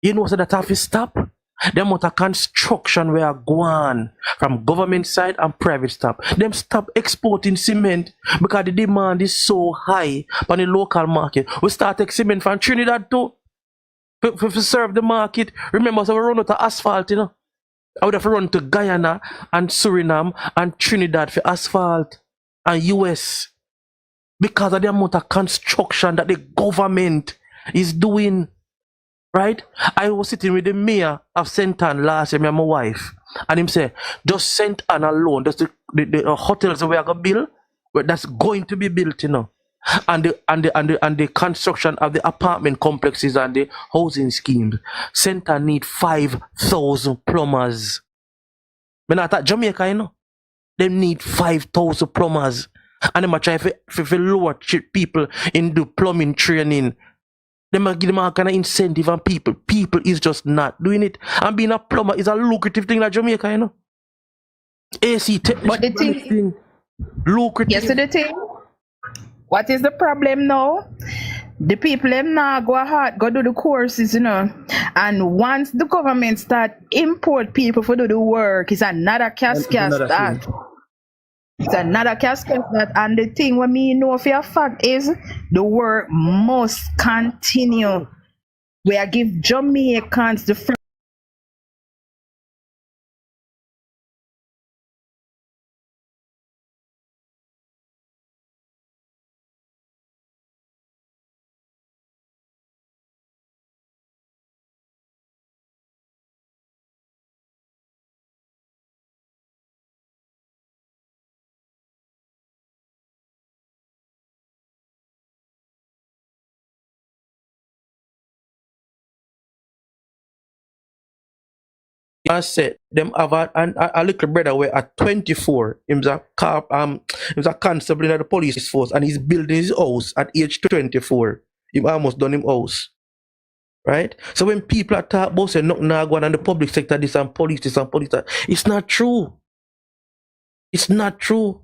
You know, so that have to stop. The amount of construction we are going from government side and private staff. Them stop exporting cement because the demand is so high on the local market. We start taking cement from Trinidad too. For serve the market. Remember, so we run out of asphalt, you know. I would have run to Guyana and Suriname and Trinidad for asphalt and US because of the amount of construction that the government is doing. Right? I was sitting with the mayor of St. Ann last year, me and my wife, and him say, just St. Ann alone, that's the hotels that we are going to build, but that's going to be built, you know. And the construction of the apartment complexes and the housing schemes. St. Ann need 5,000 plumbers. But not at Jamaica, you know. They need 5,000 plumbers. And they might try to lower people in the plumbing training. They might give them all kind of incentive and people is just not doing it. And being a plumber is a lucrative thing like Jamaica, you know. AC technician. But the thing, lucrative. yes, so the thing, what is the problem now? The people them now go do the courses, you know, And once the government start import people for do the work, it's another cascade that. It's another cascade that. And the thing what me know for a fact is the work must continue. We are give Jamaicans the free. I said them have a little brother where at 24, him's a constable in the police force and he's building his house at age 24. He almost done him house. Right? So when people are talking about saying nothing now going on in the public sector, this and police, that, it's not true. It's not true.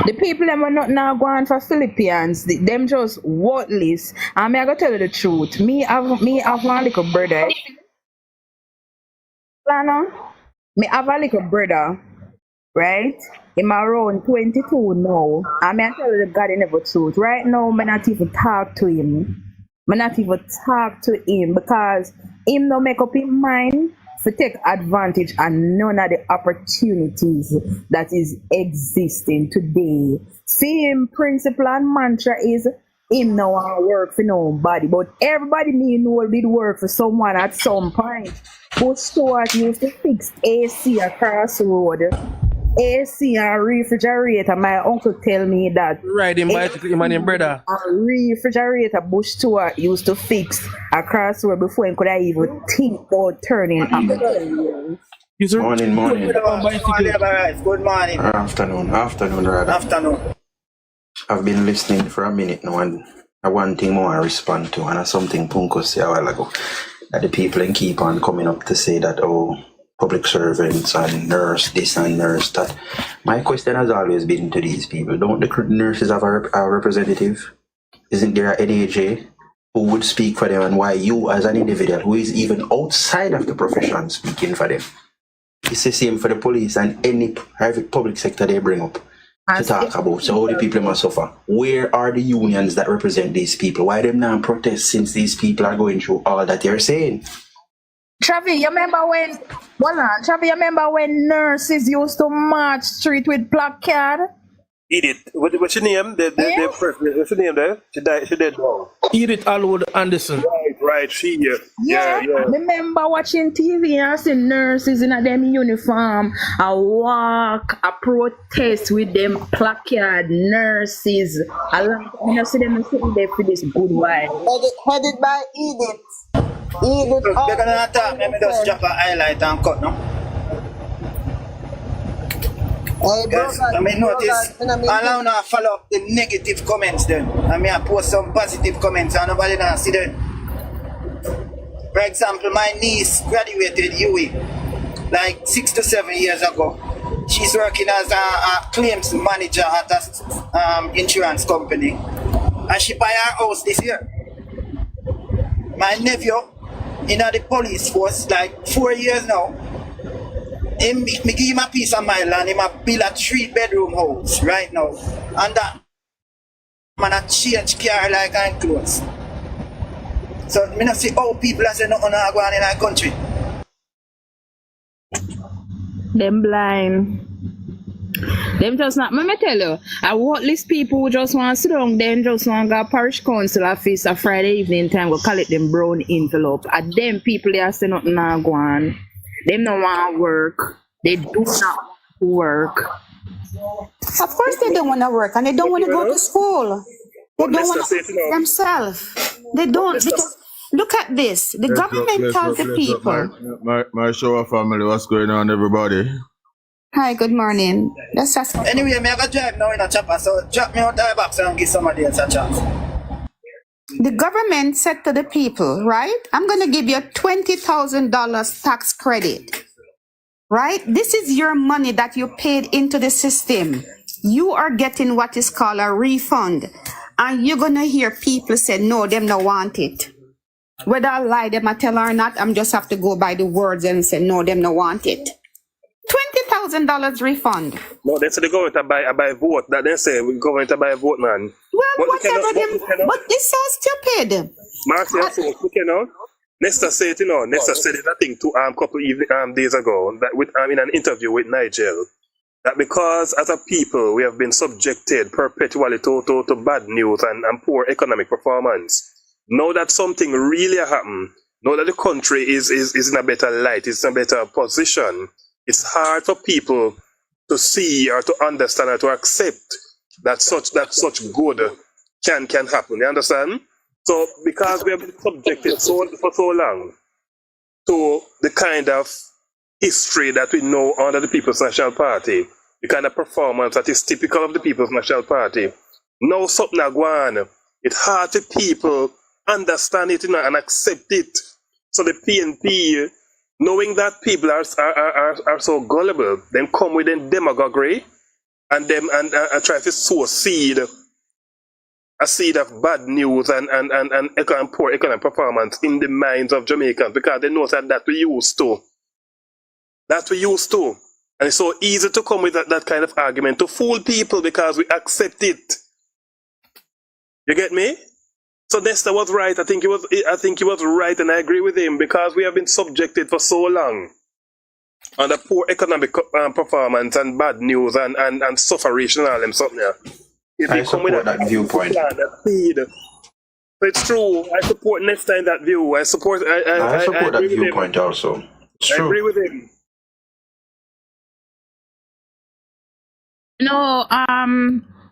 The people them are not now going for Philippines. Them just worthless. And me I gotta tell you the truth. Me have one little brother. Me have a little brother, right? I'm around 22 now. And me I tell you the God in never truth. Right now, me not even talk to him. Me not even talk to him because him no make up his mind to take advantage and none of the opportunities that is existing today. Same principle and mantra is him no want work for nobody, but everybody me know did work for someone at some point. But Stuart used to fix AC across the road. AC and refrigerator. My uncle tell me that. Right, in bicycle, my name brother. A refrigerator Bush Stuart used to fix across the road before he could even think about turning up. Morning. Good morning. Afternoon, rather. Afternoon. I've been listening for a minute now, and I one thing more I respond to, and something Punko said a while ago, that the people can keep on coming up to say that, oh, public servants and nurse this and nurse that. My question has always been to these people, don't the nurses have a representative? Isn't there an NAJ who would speak for them, and why you as an individual who is even outside of the profession speaking for them? It's the same for the police and any private public sector they bring up to talk about. So how the people must suffer. Where are the unions that represent these people? Why them not protest since these people are going through all that you're saying? Travi, you remember when nurses used to march street with placard? Edith, what's your name? What's your name there? She died now. Edith Alwood Anderson. Right, she, yeah. Remember watching TV and see nurses in them uniform, a walk, a protest with them placard, nurses. I see them sitting there for this good while. Headed by Edith. They're gonna attack, let me just drop a highlight and cut now. Yes, I mean notice, allow now follow up the negative comments then. I mean I post some positive comments and nobody now see them. For example, my niece graduated UE like 6 to 7 years ago. She's working as a claims manager at a insurance company. And she buy her house this year. My nephew in the police force like 4 years now. Me give him a piece of my land, him a build a 3-bedroom house right now. And that man a change car like I'm clothes. So me not see how people are saying nothing going on in our country. Them blind. Them just not, let me tell you, I worthless people who just want to sit down, then just want to go parish council office a Friday evening time, go collect them brown envelope. And them people they are saying nothing now go on. Them don't want to work. They do not work. Of course they don't want to work and they don't want to go to school. They don't want to feed themselves. They don't, because look at this. The government tells the people. My shower family, what's going on, everybody? Hi, good morning. Let's just anyway, me I got drive now in a chopper, so drop me out the box and give somebody else a chance. The government said to the people, right? I'm going to give you $20,000 tax credit, right? This is your money that you paid into the system. you are getting what is called a refund. And you're going to hear people say, no, them no want it. Whether I lie them I tell or not, I'm just have to go by the words and say, no, them no want it. $20,000 refund. No, they say the government I buy vote. That they say the government I buy vote, man. Well, But whatever them, but it's so stupid. Mark, Nesta said it, Nesta said it, I think, couple days ago, that with in an interview with Nigel, that because as a people we have been subjected perpetually to bad news and poor economic performance. Now that something really happened, now that the country is in a better light, it's in a better position, it's hard for people to see or to understand or to accept that such good can happen. You understand? So because we have been subjected for so long to the kind of history that we know under the People's National Party, the kind of performance that is typical of the People's National Party, now something are going on. It's hard for people understand it and accept it. So the PNP, knowing that people are so gullible, then come with them demagoguery and try to sow a seed of bad news and poor economic performance in the minds of Jamaicans, because they know that we used to. That we used to. And it's so easy to come with that kind of argument to fool people because we accept it. You get me? So Nesta was right. I think he was right, and I agree with him, because we have been subjected for so long under poor economic performance and bad news and sufferation and all them something. If I you come with support that viewpoint. It's true. I support Nesta in that view. I support that viewpoint also. It's true. I agree with him. No,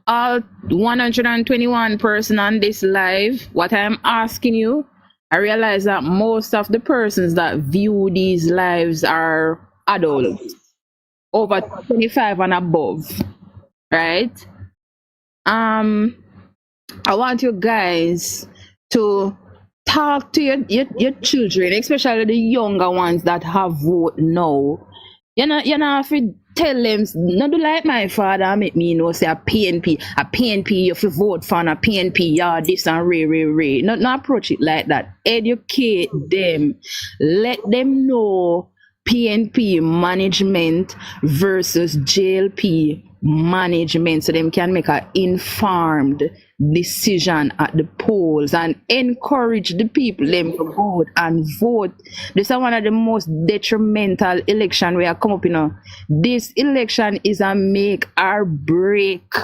all 121 person on this live, what I'm asking you, I realize that most of the persons that view these lives are adults, over 25 and above, right? I want you guys to talk to your children, especially the younger ones that have vote now. You know, if you tell them, not do like my father make me know say a PNP, you have to vote for a PNP, yeah, this and ray. Not approach it like that. Educate them. Let them know PNP management versus JLP management, so them can make an informed decision at the polls and encourage the people them to vote and vote. This is one of the most detrimental election we are come up, This election is a make or break.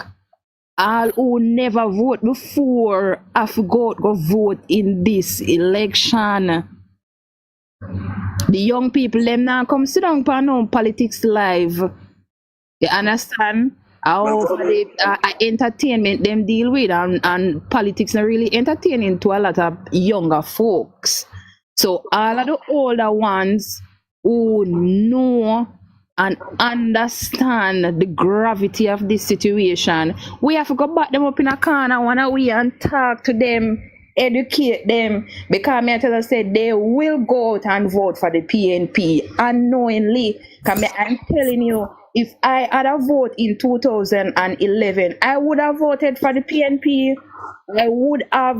All who never vote before have to go vote in this election. The young people them now come sit down on politics live. You understand how entertainment them deal with, and politics are really entertaining to a lot of younger folks. So all of the older ones who know and understand the gravity of this situation, we have to go back them up in a corner one away and talk to them, educate them, because me I tell us say they will go out and vote for the PNP unknowingly. Because I'm telling you, if I had a vote in 2011, I would have voted for the PNP. I would have.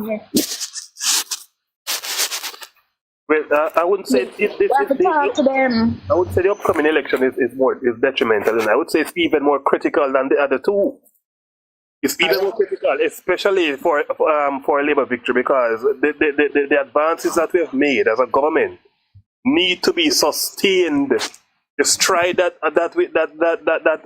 Well, I wouldn't say talk to them. I would say the upcoming election is detrimental, and I would say it's even more critical than the other two. It's even more critical, especially for a Labour victory, because the advances that we have made as a government need to be sustained. Just try that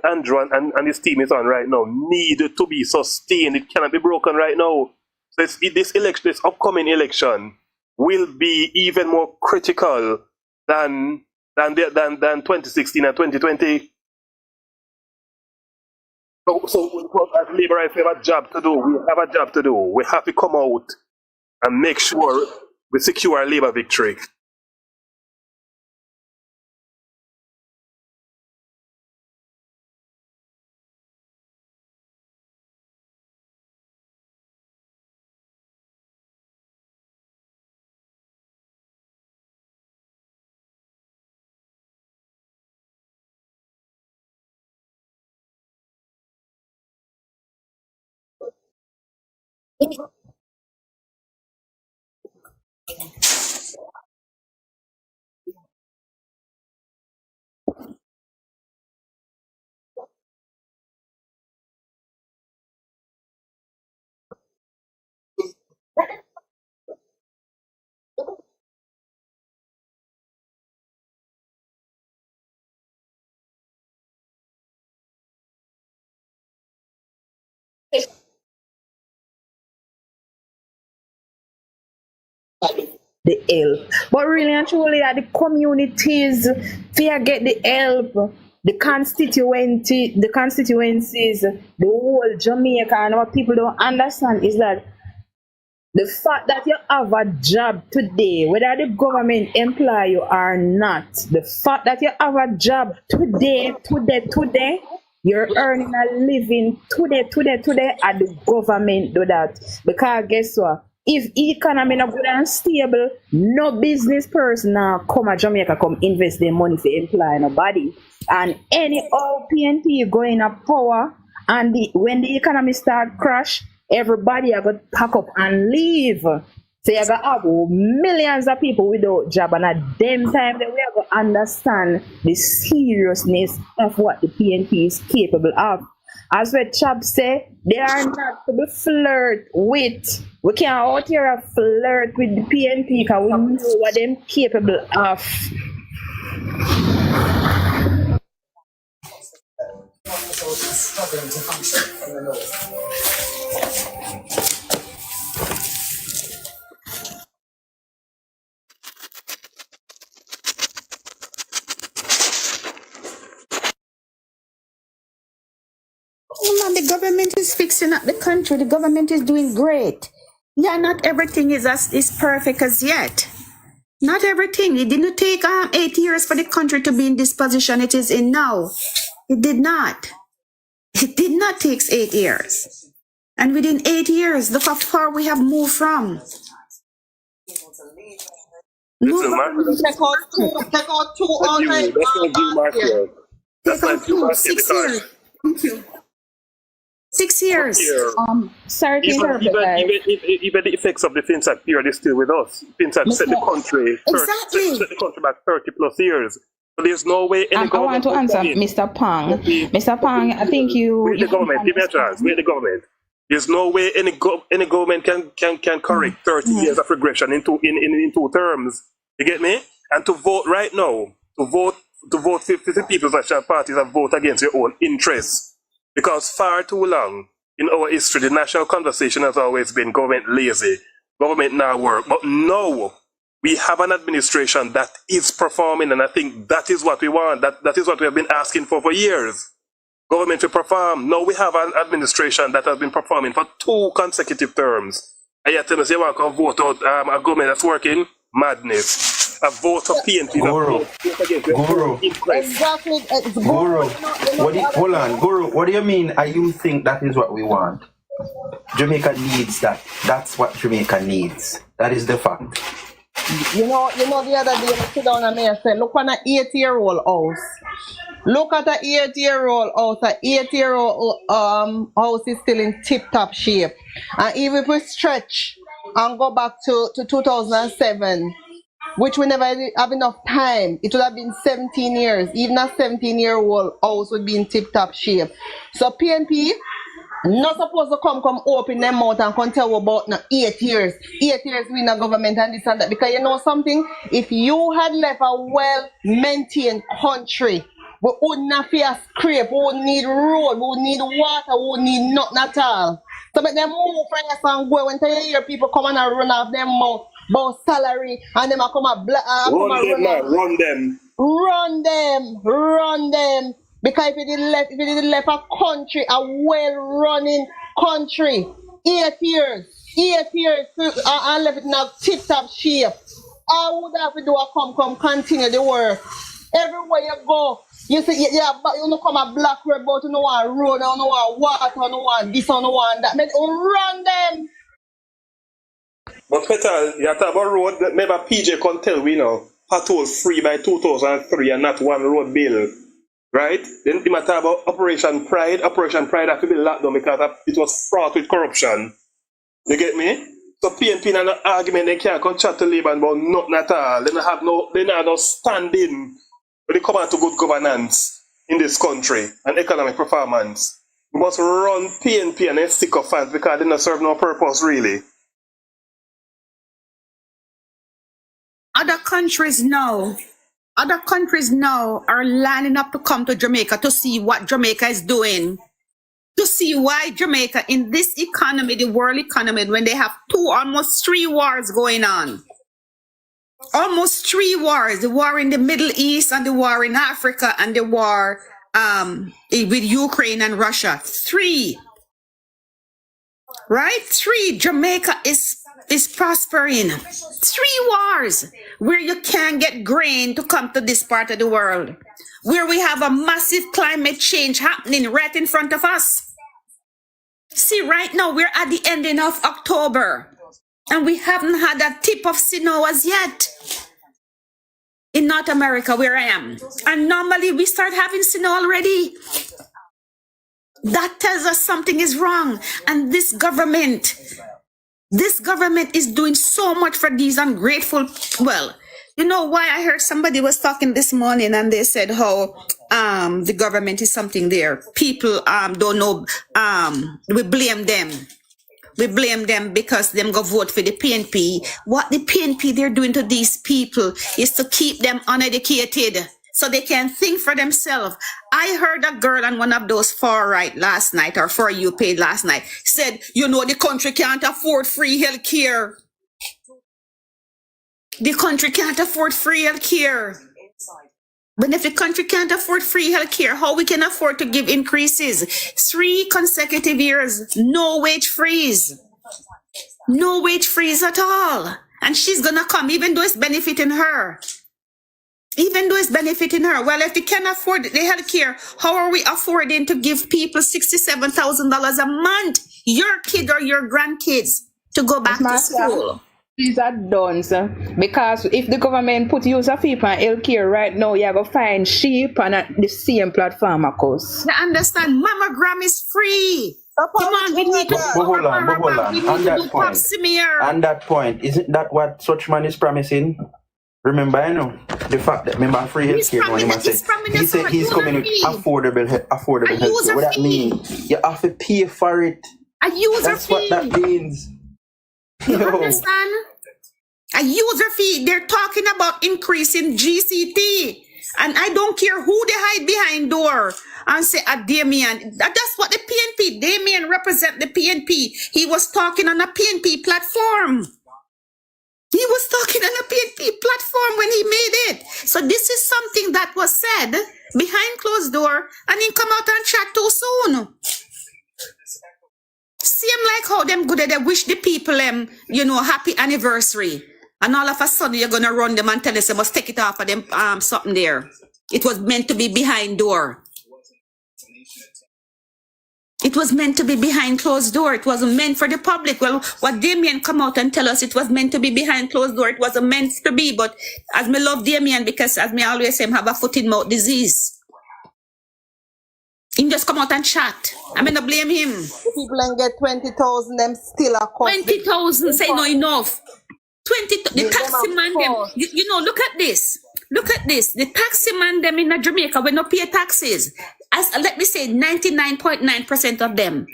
Andrew and his team is on right now need to be sustained. It cannot be broken right now. So this upcoming election will be even more critical than 2016 and 2020. So as Labour, we have a job to do. We have to come out and make sure we secure a Labour victory. The help. But really and truly that the communities fear get the help. The constituencies, the whole Jamaica and what people don't understand is that the fact that you have a job today, whether the government employ you or not, the fact that you have a job today, you're earning a living today, and the government do that. Because guess what? If economy not good and stable, no business person now come to Jamaica come invest their money for employ nobody. And any old PNP going up power, and when the economy start crash, everybody are going to pack up and leave. So you got have millions of people without job, and at them time that we are going to understand the seriousness of what the PNP is capable of. As what Chab say, they are not to be flirt with. We can't out here flirt with the PNP because we know what they're capable of. Oh man, the government is fixing up the country. The government is doing great. Yeah, not everything is perfect as yet. Not everything. It didn't take 8 years for the country to be in this position it is in now. It did not. It did not take 8 years. And within 8 years, look how far we have moved from. Listen, man. Take out two all night. That's not due back 6 years. Thank you. 6 years. Sorry to interrupt, Even guys. the effects of the FinTech period is still with us. FinTech set the country set the country back 30 plus years. So there's no way any I want to answer Mr. Pang. Mr. Pang, I think you. Wait the government. Give me a chance. Wait the government. There's no way any government can correct 30 years of regression in 2 terms. You get me? And to vote right now, to vote 50 people's national parties and vote against your own interests. Because far too long in our history, the national conversation has always been government lazy, government not work. But now we have an administration that is performing, and I think that is what we want. That is what we have been asking for years. Government to perform. Now we have an administration that has been performing for 2 consecutive terms. And yet tell us you want to vote out a government that's working? Madness. A vote for PNP. Guru. Exactly. Guru. Hold on. Guru, what do you mean? You think that is what we want? Jamaica needs that. That's what Jamaica needs. That is the fact. You know the other day I sit down and me say, look on an 8-year-old house. Look at an 8-year-old house. An 8-year-old house is still in tip-top shape. And even if we stretch and go back to 2007, which we never have enough time, it would have been 17 years. Even a 17-year-old house would be in tip-top shape. So PNP not supposed to come open their mouth and come tell you about 8 years. 8 years we in a government and this and that. Because you know something? If you had left a well-maintained country, we wouldn't have fear scrape, we wouldn't need road, we wouldn't need water, we wouldn't need nothing at all. So make them move from us and go. When you hear people come and run off their mouth about salary and them come and run them. Because if you didn't left a country, a well-running country, 8 years, and left it in a tip-top shape, I would have to do a continue the work. Everywhere you go, you say, but you don't come a black road, but you don't want road, you don't want water, you don't want this, you don't want that. But run them. But Petal, you talk about road, maybe PJ can tell we know, potholes free by 2003 and not one road bill. Right? Then you matter about Operation Pride. Operation Pride have to be locked down because it was fraught with corruption. You get me? So PNP in an argument, they can't come chat to Labour about nothing at all. They don't have no standing when it comes out to good governance in this country and economic performance. We must run PNP and then stick up fans because they don't serve no purpose really. Other countries now are lining up to come to Jamaica to see what Jamaica is doing. To see why Jamaica, in this economy, the world economy, when they have almost three wars going on. Almost three wars. The war in the Middle East and the war in Africa and the war with Ukraine and Russia. Three. Right? Three. Jamaica is prospering. Three wars where you can't get grain to come to this part of the world. Where we have a massive climate change happening right in front of us. See, right now, we're at the ending of October, and we haven't had a tip of snow as yet in North America, where I am. And normally, we start having snow already. That tells us something is wrong. And this government is doing so much for these ungrateful, well, you know why I heard somebody was talking this morning and they said how the government is something there. People don't know, we blame them. We blame them because them go vote for the PNP. What the PNP they're doing to these people is to keep them uneducated so they can think for themselves. I heard a girl on one of those far right last night or for you paid last night said, you know, the country can't afford free health care. The country can't afford free health care. But if the country can't afford free health care, how we can afford to give increases? 3 consecutive years, no wage freeze. No wage freeze at all. And she's going to come, even though it's benefiting her. Even though it's benefiting her. Well, if we can afford the health care, how are we affording to give people $67,000 a month? Your kid or your grandkids to go back to school. These are done, sir. Because if the government put use of people on healthcare right now, you go find sheep on the same platform, of course. You understand? Mammogram is free. Come on, we need to hold on. On that point, isn't that what such man is promising? Remember, I know the fact that remember free healthcare. He said he's coming with affordable healthcare. What that means? You have to pay for it. A user That's fee. what that means. You understand? A user fee. They're talking about increasing GCT. And I don't care who they hide behind door and say, Damien. That's what the PNP, Damien represent the PNP. He was talking on a PNP platform. He was talking on a PNP platform when he made it. So this is something that was said behind closed door and he come out and chat too soon. Same like how them good at they wish the people happy anniversary. And all of a sudden you're gonna run them and tell us they must take it off of them something there. It was meant to be behind door. It was meant to be behind closed door. It wasn't meant for the public. Well, what Damien come out and tell us it was meant to be behind closed door. It wasn't meant to be, but as me love Damien because as me always say, him have a foot in mouth disease. He just come out and chat. I'm gonna blame him. The people and get 20,000, them still are costing. 20,000, say no enough. 20, the taxi man them, look at this. Look at this. The taxi man them in Jamaica will not pay taxes. As let me say 99.9% of them,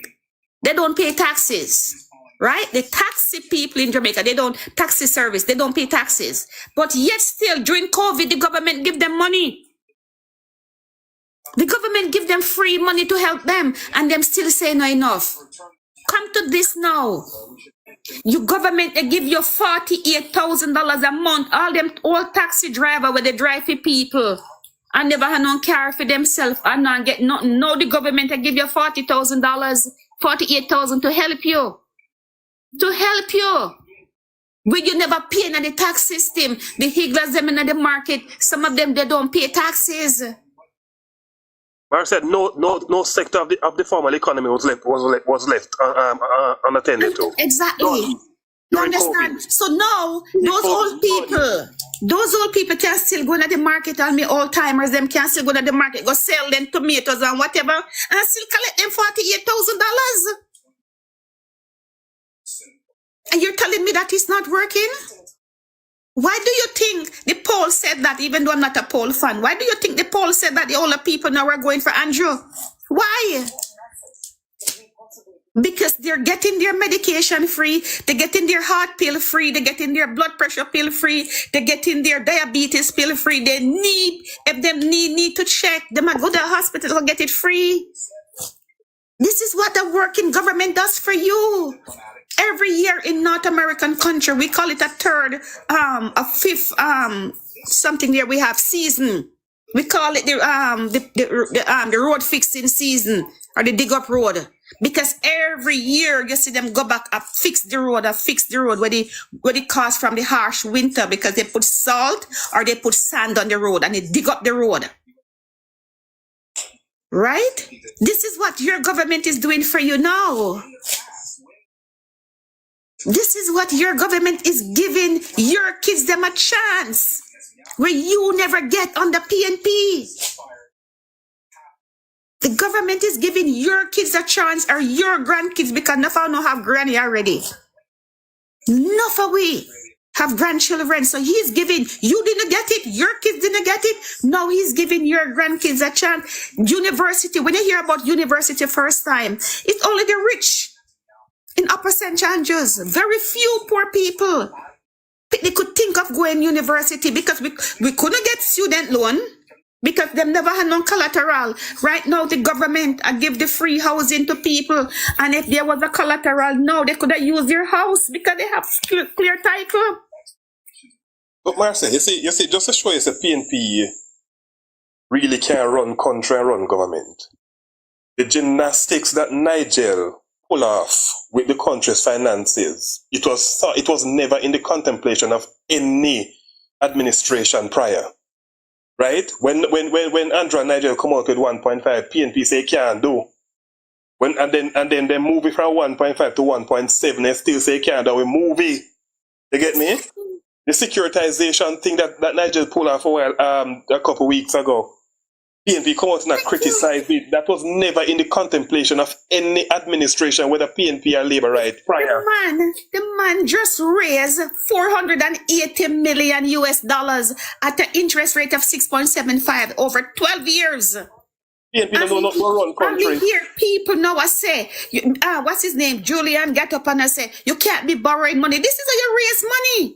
they don't pay taxes. Right? The taxi people in Jamaica, they don't taxi service, they don't pay taxes. But yet still during COVID, the government give them money. The government give them free money to help them, and them still say no enough. Come to this now. Your government, they give you $48,000 a month. All them old taxi driver where they drive for people and never have no car for themselves and not get nothing. Now the government, they give you $40,000, $48,000 to help you. To help you. When you never pay in the tax system, the higglers them in the market, some of them, they don't pay taxes. I said no sector of the formal economy was left unattended to. Exactly. You understand? COVID. So now those old people can still go to the market, and me old timers them can still go to the market, go sell them tomatoes and whatever, and still collect them $48,000. And you're telling me that it's not working? Why do you think the poll said that, even though I'm not a poll fan? Why do you think the poll said that the older people now are going for Andrew? Why? Because they're getting their medication free, they're getting their heart pill free, they're getting their blood pressure pill free, they're getting their diabetes pill free. They need, if them need to check, they might go to the hospital and get it free. This is what the working government does for you. Every year in North American country, we call it a fifth, something there we have season. We call it the road fixing season, or the dig up road. Because every year you see them go back and fix the road, where they cause from the harsh winter, because they put salt or they put sand on the road and they dig up the road. Right? This is what your government is doing for you now. This is what your government is giving your kids them a chance where you never get on the PNP. The government is giving your kids a chance, or your grandkids, because enough of them have granny already. Enough of we have grandchildren. So he's giving, you didn't get it, your kids didn't get it. Now he's giving your grandkids a chance. University, when you hear about university first time, it's only the rich in Upper St. Andrews. Very few poor people, they could think of going to university, because we couldn't get student loan, because them never had no collateral. Right now, the government give the free housing to people. And if there was a collateral, now they could have used their house because they have clear title. But Marcia, you see, just to show you, the PNP really can't run country and run government. The gymnastics that Nigel pull off with the country's finances, it was never in the contemplation of any administration prior. Right? When Andrew and Nigel come out with 1.5, PNP say can't do. And then they move it from 1.5 to 1.7, they still say can't do. We move it. You get me? The securitization thing that Nigel pulled off a couple weeks ago. PNP come out and criticize it. That was never in the contemplation of any administration, whether PNP or Labour, right? Prior. The man just raised $480 million at an interest rate of 6.75 over 12 years. PNP doesn't know run country. And we hear people now say, what's his name? Julian get up and say, you can't be borrowing money. This is how you raise money.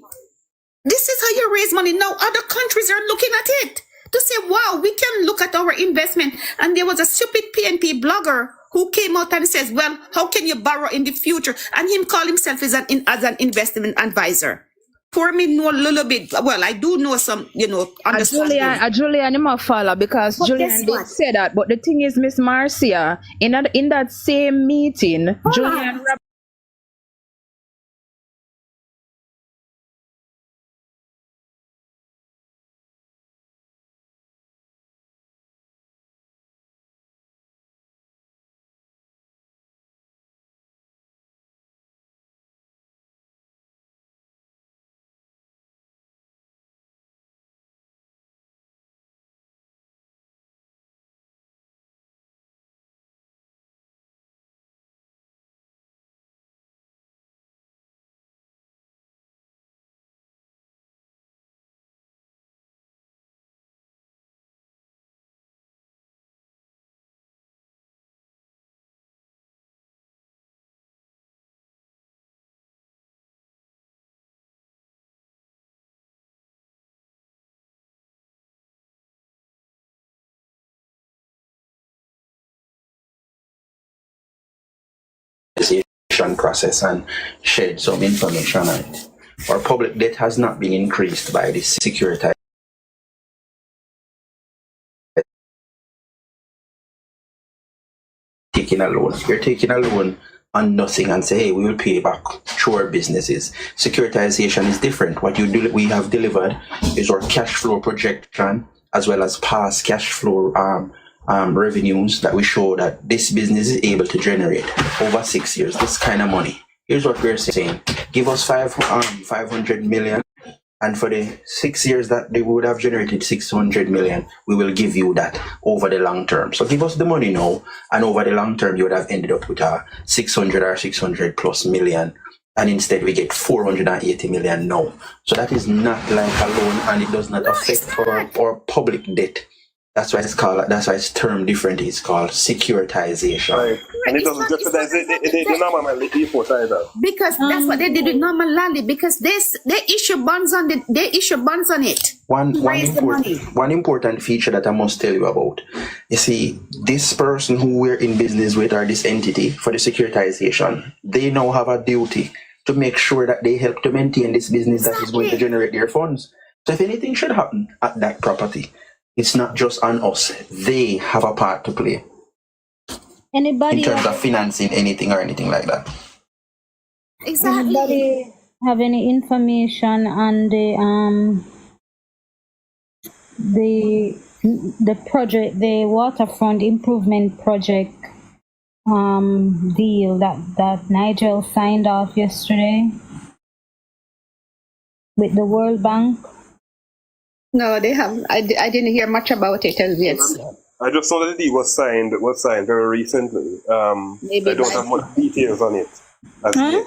This is how you raise money. Now other countries are looking at it to say, wow, we can look at our investment. And there was a stupid PNP blogger who came out and says, well, how can you borrow in the future? And him call himself as an investment advisor. For me, know a little bit. Well, I do know some, understand. Julian, you must follow, because but Julian did say that. But the thing is, Miss Marcia, in that same meeting, Julian process and shed some information on it. Our public debt has not been increased by the Securitization. Taking a loan. You're taking a loan on nothing and say, hey, we will pay back through our businesses. Securitization is different. What we have delivered is our cash flow projection, as well as past cash flow revenues that we show that this business is able to generate over 6 years, this kind of money. Here's what we're saying. Give us 500 million, and for the 6 years that they would have generated 600 million, we will give you that over the long term. So give us the money now, and over the long term, you would have ended up with a 600 or 600 plus million And instead we get 480 million now. So that is not like a loan, and it does not affect our public debt. That's why it's called, that's why it's termed different. It's called securitization. Right. And it doesn't jeopardize the normal report either. Because that's what they did with normal land, because they issue bonds on it. One important feature that I must tell you about. You see, this person who we're in business with, or this entity for the securitization, they now have a duty to make sure that they help to maintain this business that is going to generate their funds. So if anything should happen at that property, it's not just on us. They have a part to play. Anybody in terms of financing anything or anything like that. Exactly. Anybody have any information on the project, the waterfront improvement project deal that Nigel signed off yesterday with the World Bank? No, they have. I didn't hear much about it as yet. I just saw that the deal was signed very recently. Maybe I don't have much details on it as yet.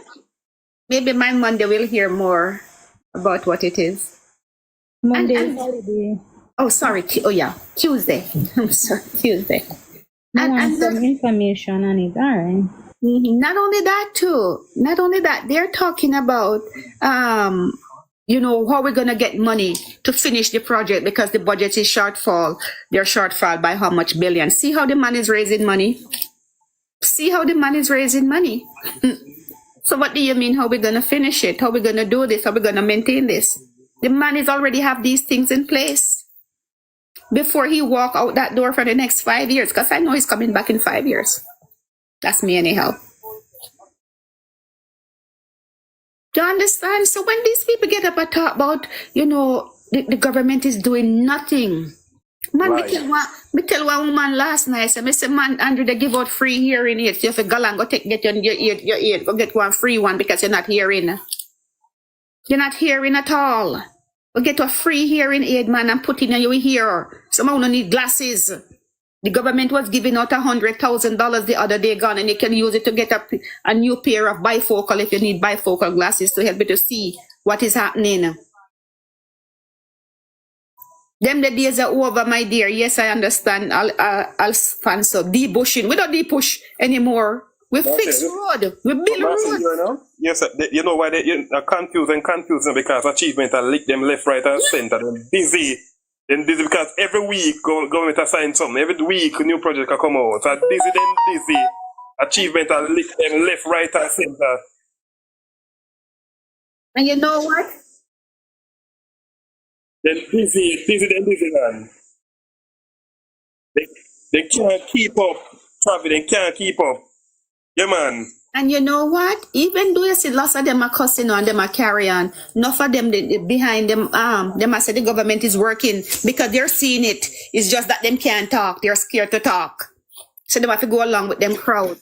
Maybe by Monday we'll hear more about what it is. Monday is holiday. Oh, sorry. Tuesday. I'm sorry, Tuesday. And some information on it. All right. Not only that, they're talking about how we're gonna get money to finish the project because the budget is shortfall. They're shortfall by how much billion? See how the man is raising money. So what do you mean? How we're gonna finish it? How we're gonna do this? How we're gonna maintain this? The man is already have these things in place before he walk out that door for the next 5 years. Because I know he's coming back in 5 years. That's me anyhow. Do you understand? So when these people get up and talk about, the government is doing nothing. Man, Right. me tell one woman last night, I said, man, Andrew, they give out free hearing aids. You have to go and get your ear, go get one free one because you're not hearing. You're not hearing at all. Go get a free hearing aid, man, and put in your ear. Someone don't need glasses. The government was giving out $100,000 the other day gone, and you can use it to get a new pair of bifocal if you need bifocal glasses to help you to see what is happening. Them the days are over, my dear. Yes, I understand. Alfonso, de-bushing. We don't de-push anymore. We fix road. We build road. Yes, you know why they are confusing because achievement are lick them left, right, and center. They're busy. Then busy because every week government assign something. Every week a new project can come out. So busy. Achievement are lick them left, right, and center. And you know what? Then busy, man. They can't keep up. Traffic, they can't keep up. Yeah, man. And you know what? Even though you see lots of them are cussing and them are carry on, enough of them behind them I say the government is working because they're seeing it. It's just that them can't talk. They're scared to talk. So they have to go along with them crowd.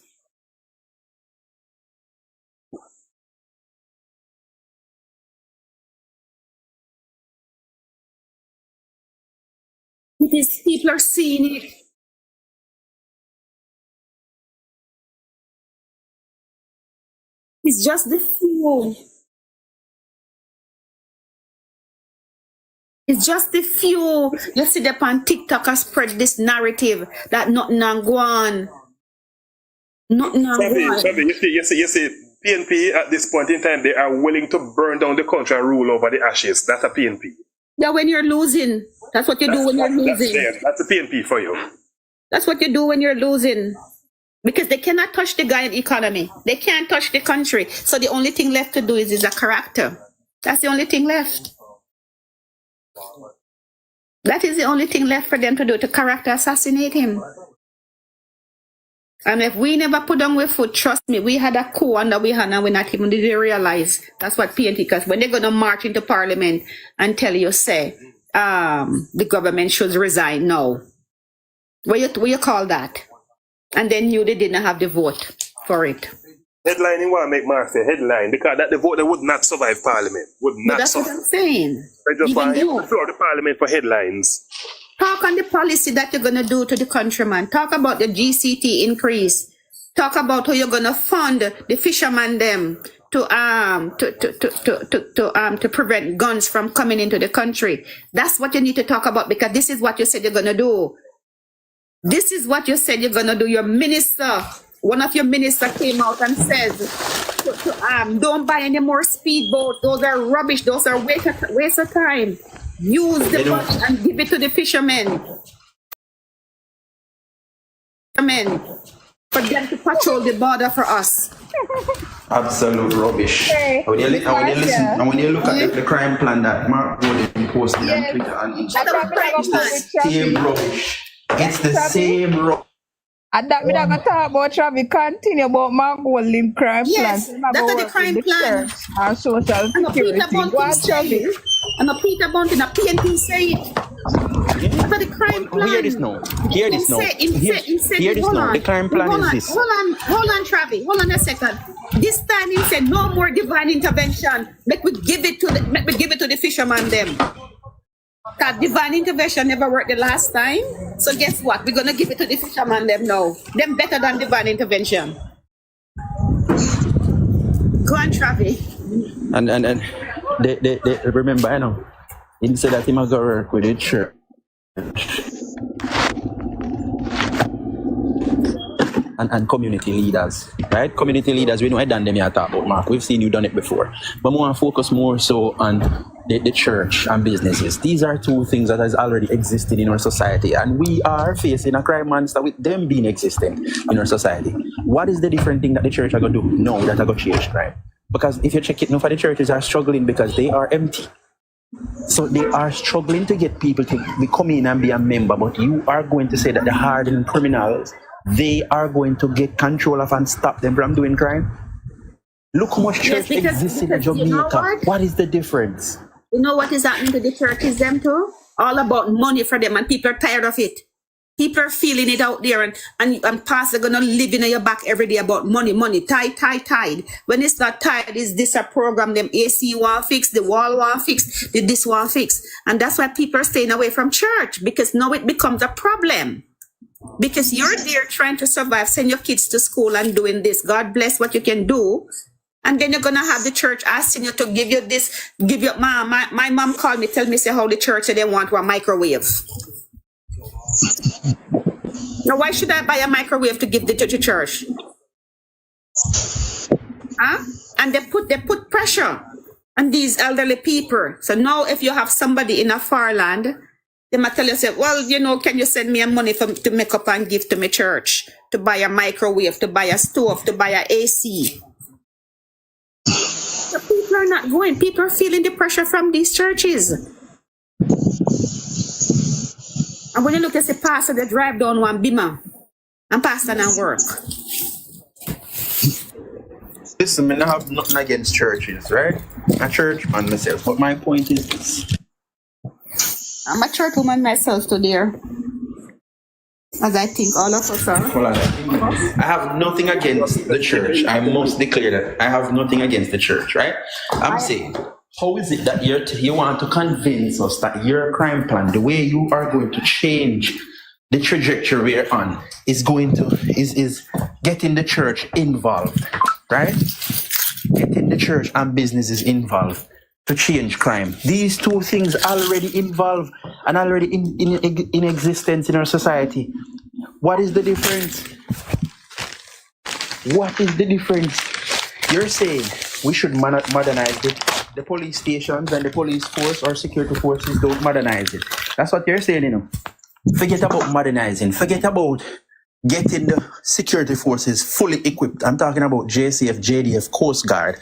These people are seeing it. It's just the few. It's just the few. You see them on TikTok and spread this narrative that nothing on go on. Nothing on go on. You see, PNP at this point in time, they are willing to burn down the country and rule over the ashes. That's a PNP. Yeah, when you're losing. That's what you do when you're losing. That's a PNP for you. That's what you do when you're losing. Because they cannot touch the guy economy. They can't touch the country. So the only thing left to do is a character. That's the only thing left. That is the only thing left for them to do, to character assassinate him. And if we never put down with foot, trust me, we had a coup under we had and we not even did realize. That's what PNP, because when they're going to march into parliament and tell you, say, the government should resign, no. What you call that? And then they didn't have the vote for it. Headline, you want to make Marcia headline because that the vote they would not survive parliament. Would not That's survive. what I'm saying. They just want to throw the parliament for headlines. Talk on the policy that you're going to do to the countryman. Talk about the GCT increase. Talk about how you're going to fund the fishermen them. to prevent guns from coming into the country. That's what you need to talk about, because this is what you said you're gonna do. This is what you said you're gonna do. Your minister, one of your ministers came out and says don't buy any more speedboats. Those are rubbish. Those are waste of time. Use the money and give it to the fishermen. For them to patrol the border for us. Absolute rubbish. When you listen, and when you look at the crime plan that Mark Golden posted on Twitter and Instagram, it's the same rubbish. It's the same rubbish. And that we don't talk about Travis, continue about Mark Golden crime yes, plan. That's the crime plan. And social security. And Peter Bunting, a PNP say it. That's the crime plan. Hear this now. Hear this now. Hear this now. The crime plan is this. Hold on, Travis. Hold on a second. This time he said no more divine intervention. Make we give it to the fishermen them. That divine intervention never worked the last time. So guess what? We're gonna give it to the fishermen them now. Them better than divine intervention. Go on, Travis. And they remember, I know. He said that he must go work with the church. And community leaders, right? Community leaders, we know I done them here talk about, Mark. We've seen you done it before. But we want to focus more so on the church and businesses. These are two things that has already existed in our society. And we are facing a crime monster with them being existing in our society. What is the different thing that the church are going to do? No, that are going to change crime. Because if you check it, no, for the churches are struggling because they are empty. So they are struggling to get people to come in and be a member. But you are going to say that the hardened criminals, they are going to get control of and stop them from doing crime? Look how much church exists in Jamaica. You know what is the difference? You know what is happening to the churches them too? All about money for them, and people are tired of it. People are feeling it out there, and pastor gonna live in your back every day about money, tide. When it's not tied, is this a program them AC want fix, the wall want fix, this want fix. And that's why people are staying away from church, because now it becomes a problem. Because you're there trying to survive, send your kids to school and doing this. God bless what you can do. And then you're going to have the church asking you to give you this, give your mom. My mom called me, tell me, say how the church said they want a microwave. Now, why should I buy a microwave to give to the church? Huh? And they put pressure on these elderly people. So now if you have somebody in a far land, they might tell you, say, well, you know, can you send me money to make up and give to my church, to buy a microwave, to buy a stove, to buy a AC? So people are not going. People are feeling the pressure from these churches. And when you look at the pastor, they drive down one bima and pastor and work. Listen, I have nothing against churches, right? I'm a church man myself, but my point is this. I'm a church woman myself today, as I think all of us are. Hold on. I have nothing against the church. I must declare that I have nothing against the church, right? I'm saying, how is it that you want to convince us that your crime plan, the way you are going to change the trajectory we're on, is going to is getting the church involved, right? Getting the church and businesses involved to change crime. These two things already involved and already in existence in our society. What is the difference? What is the difference? You're saying we should modernize the police stations and the police force or security forces don't modernize it. That's what you're saying, you know. Forget about modernizing. Forget about getting the security forces fully equipped. I'm talking about JCF, JDF, Coast Guard,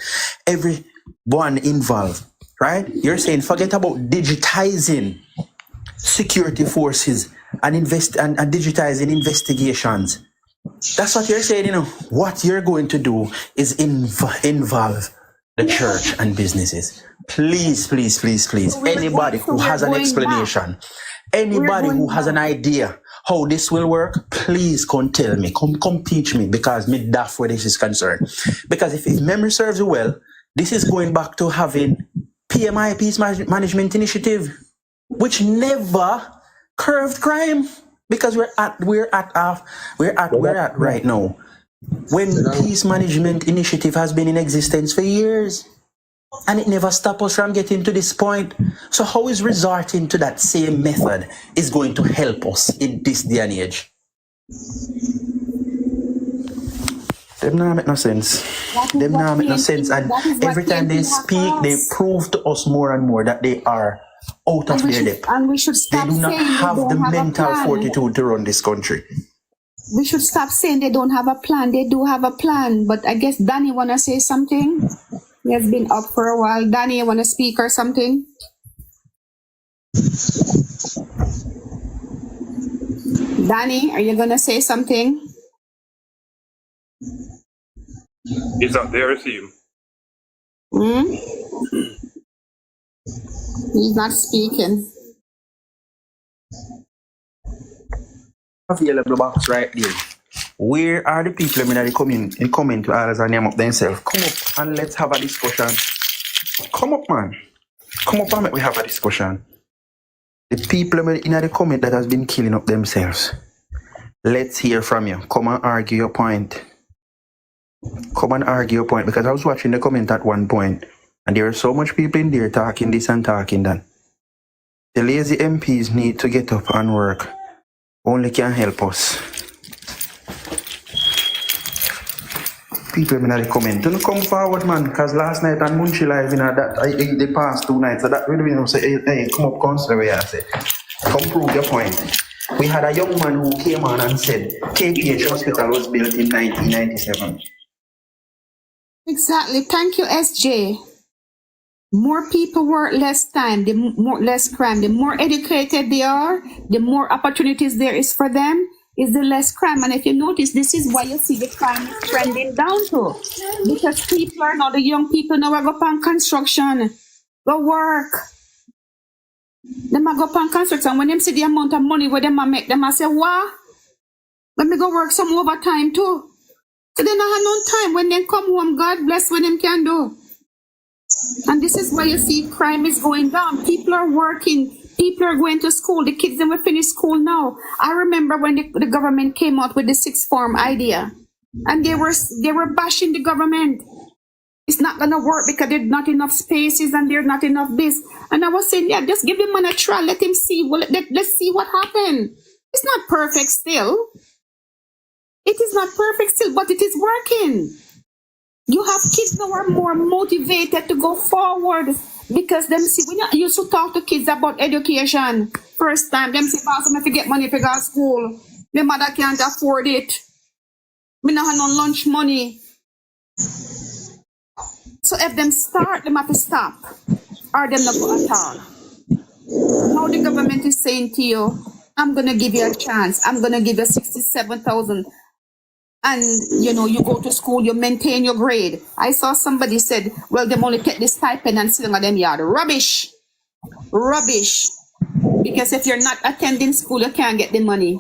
everyone involved. Right? You're saying forget about digitizing security forces and digitizing investigations. That's what you're saying, you know. What you're going to do is involve the church and businesses. Please. Anybody who has an explanation, anybody who has an idea how this will work, please come tell me. Come teach me, because me daft where this is concerned. Because if memory serves you well, this is going back to having PMI, Peace Management Initiative, which never curbed crime, because we're at right now. when peace management initiative has been in existence for years and it never stopped us from getting to this point? So how is resorting to that same method is going to help us in this day and age? Them not make no sense. Them not make no sense. And every time they speak, they prove to us more and more that they are out of their depth. And we should They stop do not saying have they the don't have a mental plan. fortitude to run this country. We should stop saying they don't have a plan. They do have a plan. But I guess Danny wanna say something. He has been up for a while. Danny, you wanna speak or something? Danny, are you gonna say something? He's up there, is he? Hmm? He's not speaking. Available box right there. Where are the people that they come into others and name up themselves? Come up and let's have a discussion. Come up, man. Come up and make we have a discussion. The people in the comment that has been killing up themselves. Let's hear from you. Come and argue your point. Come and argue your point, because I was watching the comment at one point and there are so much people in there talking this and talking that. The lazy MPs need to get up and work. Only can help us. People in the comment, don't come forward, man, because last night on Munchie Live, the past 2 nights, so that really means say, hey, come up, consider where I say. Come prove your point. We had a young man who came on and said KPH Hospital was built in 1997. Exactly. Thank you, SJ. More people work less time, the more less crime. The more educated they are, the more opportunities there is for them, is the less crime. And if you notice, this is why you see the crime is trending down to. Because people are now, the young people now go on construction, go work. Them a go on construction. When them see the amount of money where them a make, them a say, what? Let me go work some overtime too. So they don't have no time. When they come home, God bless what them can do. And this is why you see crime is going down. People are working. People are going to school. The kids that will finish school now. I remember when the government came out with the sixth form idea, and they were bashing the government. It's not gonna work because there's not enough spaces and there's not enough this. And I was saying, yeah, just give him a try. Let him see. Well, let's see what happened. It's not perfect still. It is not perfect still, but it is working. You have kids now are more motivated to go forward because them see, when you used to talk to kids about education, first time, them say, boss, I'm to get money to go to school. My mother can't afford it. Me not have no lunch money. So if them start, them have to stop. Or them not go at all. Now the government is saying to you, I'm going to give you a chance. I'm going to give you 67,000. And, you know, you go to school, you maintain your grade. I saw somebody said, well, them only take this stipend and sit on them yard. Rubbish. Rubbish. Because if you're not attending school, you can't get the money.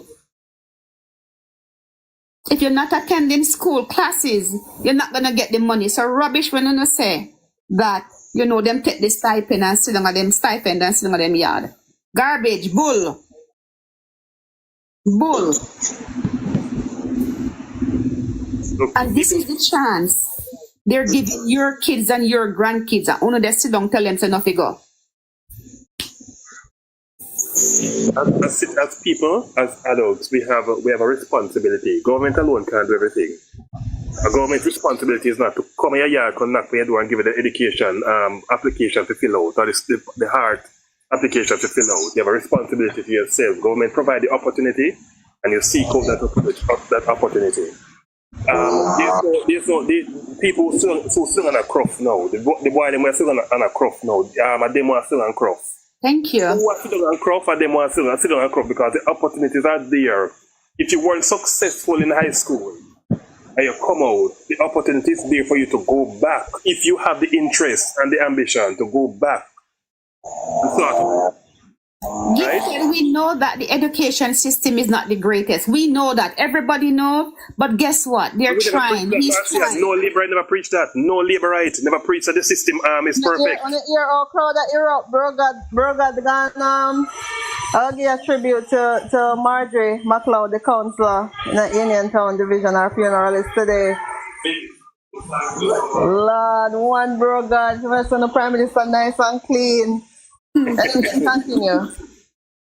If you're not attending school classes, you're not going to get the money. So rubbish when you say that, you know, them take the stipend and sit on them stipend and sit on them yard. Garbage. Bull. Bull. And this is the chance they're giving your kids and your grandkids. And only they sit down, tell them to not to go. As people, as adults, we have a responsibility. Government alone can't do everything. A government responsibility is not to come in your yard, come knock on your door and give you the education application to fill out, or the hard application to fill out. You have a responsibility to yourself. Government provide the opportunity, and you seek out that opportunity. There's no the people who still on a croft now. The boy them are still on a croft now. Them are still on croft. Thank you. Who are still on croft and them are still on croft because the opportunities are there. If you weren't successful in high school and you come out, the opportunity is there for you to go back. If you have the interest and the ambition to go back and start. Gifted, we know that the education system is not the greatest. We know that. Everybody knows. But guess what? They're We never trying. preached He's that, Marcia. trying. No liberal never preached that. No liberalite never preached that the system is perfect. On the ear all crowd at Europe, bro God gone I'll give a tribute to Marjorie McLeod, the councillor in the Union Town Division. Our funeral is today. Lord, one bro God, rest on the Prime Minister nice and clean. And then we can continue.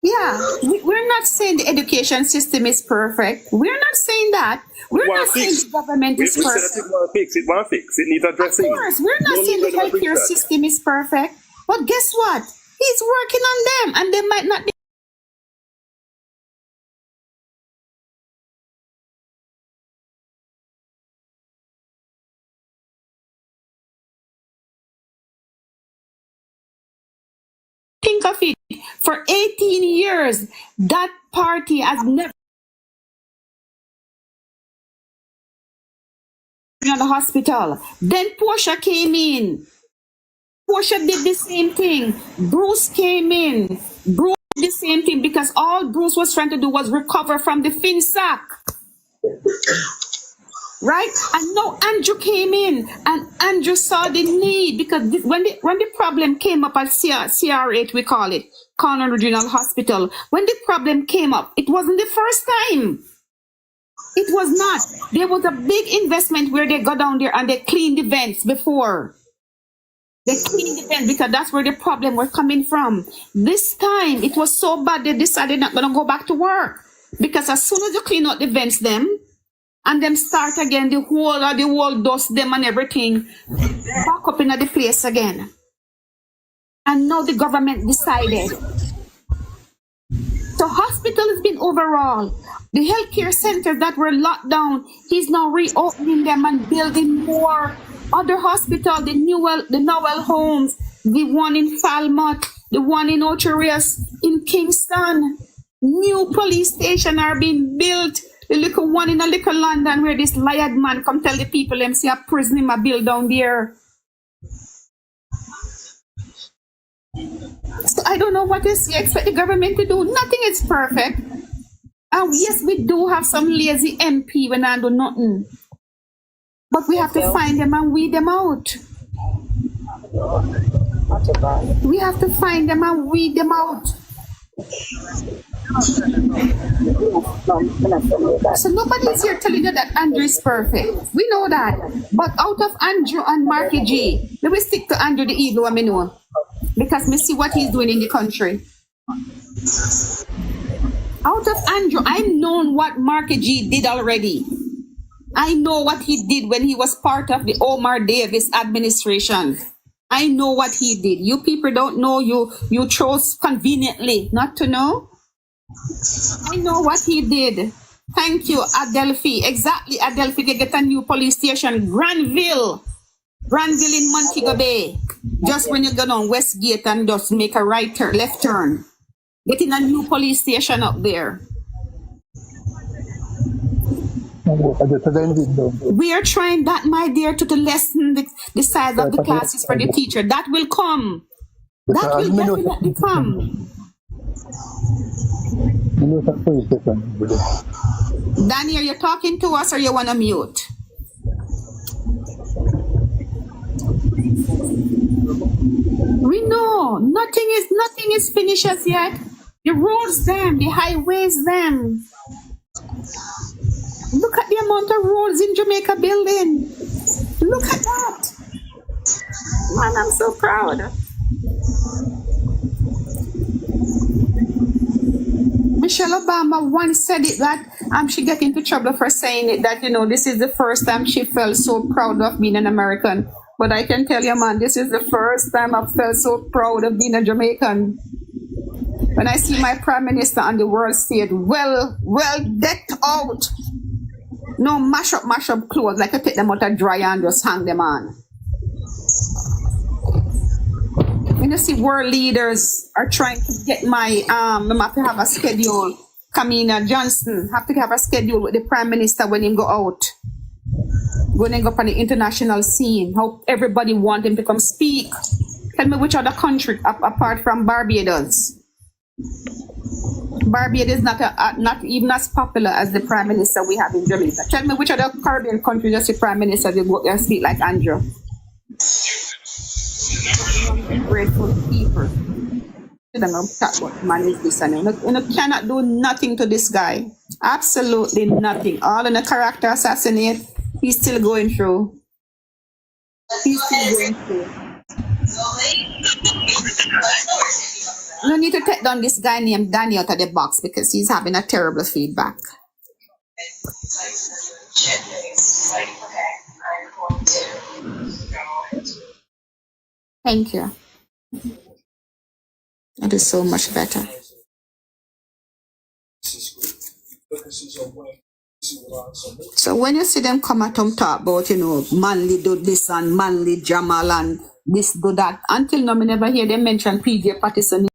Yeah, we're not saying the education system is perfect. We're not saying that. We're not saying the government is We said perfect. that it want to fix. It want to fix. It needs Of addressing. course, we're not No saying the liberal never preached healthcare that. system is perfect. But guess what? He's working on them, and they might not be. Think of it. For 18 years, that party has never been on the hospital. Then Portia came in. Portia did the same thing. Bruce came in. Bruce did the same thing because all Bruce was trying to do was recover from the FinSac. Right? And now Andrew came in, and Andrew saw the need because when the problem came up at CR8, we call it, Corner Regional Hospital, when the problem came up, it wasn't the first time. It was not. There was a big investment where they go down there and they cleaned the vents before. They cleaned the vents because that's where the problem was coming from. This time, it was so bad they decided not going to go back to work. Because as soon as you clean out the vents, and then start again, the whole dust them and everything back up in the place again. And now the government decided. So hospital has been overall. The healthcare centers that were locked down, he's now reopening them and building more other hospitals, the Nowell Homes, the one in Falmouth, the one in Ocherius, in Kingston. New police stations are being built. The little one in a little London where this liard man come tell the people them see a prison in a build down there. So I don't know what else you expect the government to do. Nothing is perfect. And yes, we do have some lazy MP when I do nothing. But we have to find them and weed them out. We have to find them and weed them out. So nobody's here telling you that Andrew is perfect. We know that. But out of Andrew and Marky G, let me stick to Andrew the evil one, I know. Because me see what he's doing in the country. Out of Andrew, I've known what Marky G did already. I know what he did when he was part of the Omar Davis administration. I know what he did. You people don't know. You chose conveniently not to know. I know what he did. Thank you, Adelphi. Exactly, Adelphi. They get a new police station, Granville in Montego Bay. Just when you go down Westgate and just make a left turn. Getting a new police station up there. We are trying that, my dear, to lessen the size of the classes for the teacher. That will come. That will definitely come. Danny, are you talking to us or you want to mute? We know nothing is finished as yet. The roads them, the highways them. Look at the amount of roads in Jamaica building. Look at that. Man, I'm so proud. Michelle Obama once said it that she got into trouble for saying it, that, this is the first time she felt so proud of being an American. But I can tell you, man, this is the first time I felt so proud of being a Jamaican. When I see my prime minister on the world stage, well decked out. No mash up clothes, like I take them out of dryer and just hang them on. When you see world leaders are trying to get I have to have a schedule. Kamina Johnson have to have a schedule with the prime minister when he go out. When he go up on the international scene, how everybody want him to come speak. Tell me which other country apart from Barbados Barbados is not even as popular as the prime minister we have in Jamaica. Tell me which other Caribbean country does the prime minister they go and speak like Andrew? Grateful people. You don't know what man is this and you cannot do nothing to this guy. Absolutely nothing. All in a character assassinate. He's still going through. He's still going through. No need to take down this guy named Danny out of the box because he's having a terrible feedback. Thank you. That is so much better. So when you see them come at them talk about, manly do this and manly Jamal and this do that, until now, I never hear them mention Bipartisan.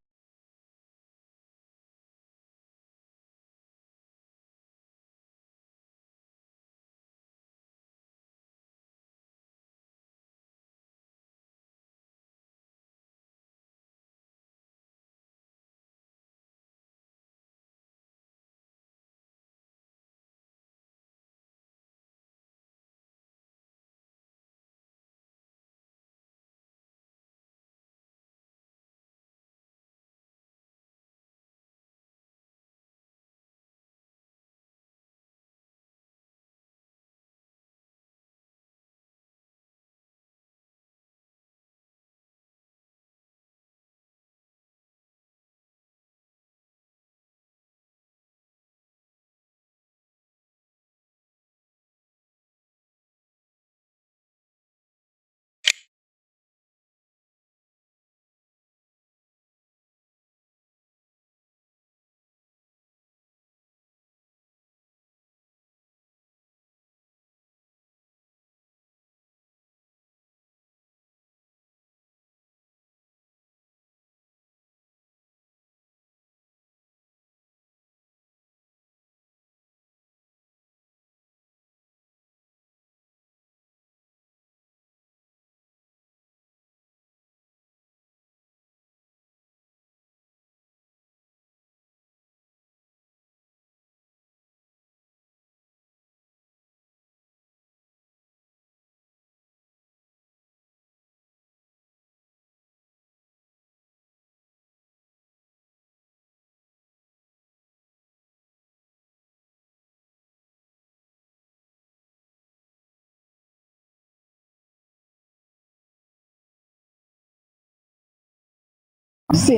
See,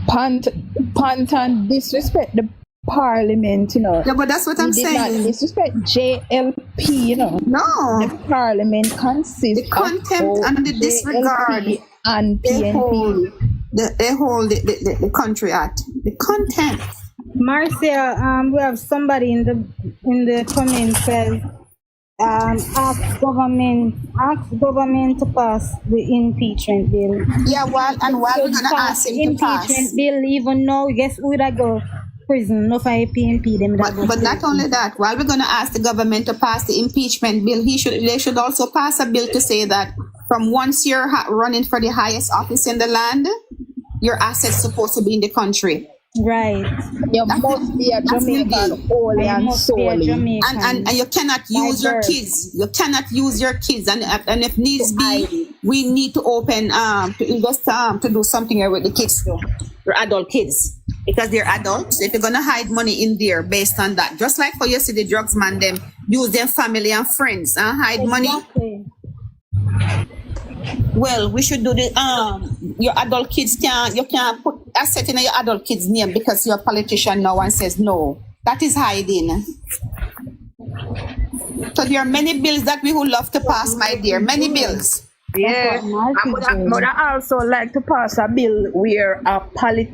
punt and disrespect the parliament, Yeah, but that's what I'm He did not saying. disrespect JLP, No. The parliament consists The contempt of and the disregard JLP and they hold, PNP. they hold the country at. The contempt. Marcia, we have somebody in the comments says, ask government to pass the impeachment bill. Yeah, while we're gonna ask the him to pass. impeachment bill, even now, guess who that go prison? No for PNP them that go But not prison. only that, while we're gonna ask the government to pass the impeachment bill, they should also pass a bill to say that from once you're running for the highest office in the land, your assets supposed to be in the country. Right. You must be a Jamaican wholly and solely. And you cannot use your kids. You cannot use your kids. And if needs be, we need to open to invest to do something here with the kids too. Your adult kids. Because they're adults. If you're gonna hide money in there based on that. Just like for you see the drugs man them use their family and friends. Hide money. Well, we should do the your adult kids you can't put asset in your adult kids' name because you're a politician now and says no. That is hiding. So there are many bills that we would love to pass, my dear. Many bills. Yeah, but I also like to pass a bill where a prime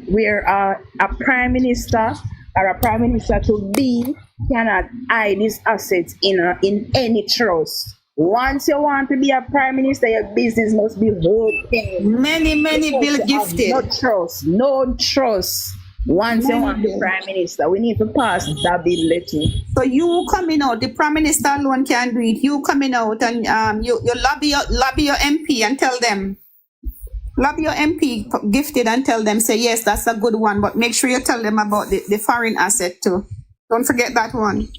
minister or a prime minister to be cannot hide his assets in any trust. Once you want to be a prime minister, your business must be open. Many bill gifted. No trust. Once you want to be prime minister, we need to pass that bill little. So you coming out, the prime minister alone can do it. You coming out and you lobby your MP and tell them Love your MP gifted and tell them, say, yes, that's a good one, but make sure you tell them about the foreign asset too. Don't forget that one.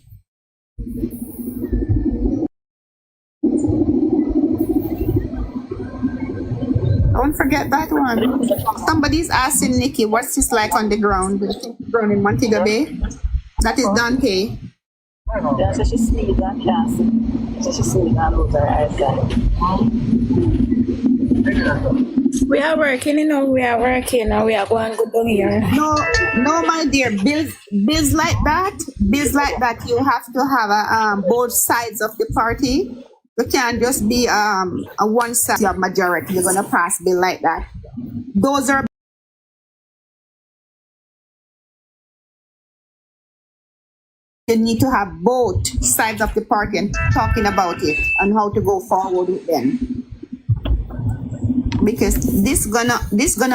Don't forget that one. Somebody's asking Nikki, what's this like on the ground? Ground in Montego Bay? That is Dante. Yeah, so she sneezed and can't see. So she sneezed and lose her eyesight. We are working, you know, we are working and we are going good down here. No, my dear, bills like that, you have to have both sides of the party. You can't just be a one side of majority. You're gonna pass bill like that. Those are you need to have both sides of the party and talking about it and how to go forward with them. Because this gonna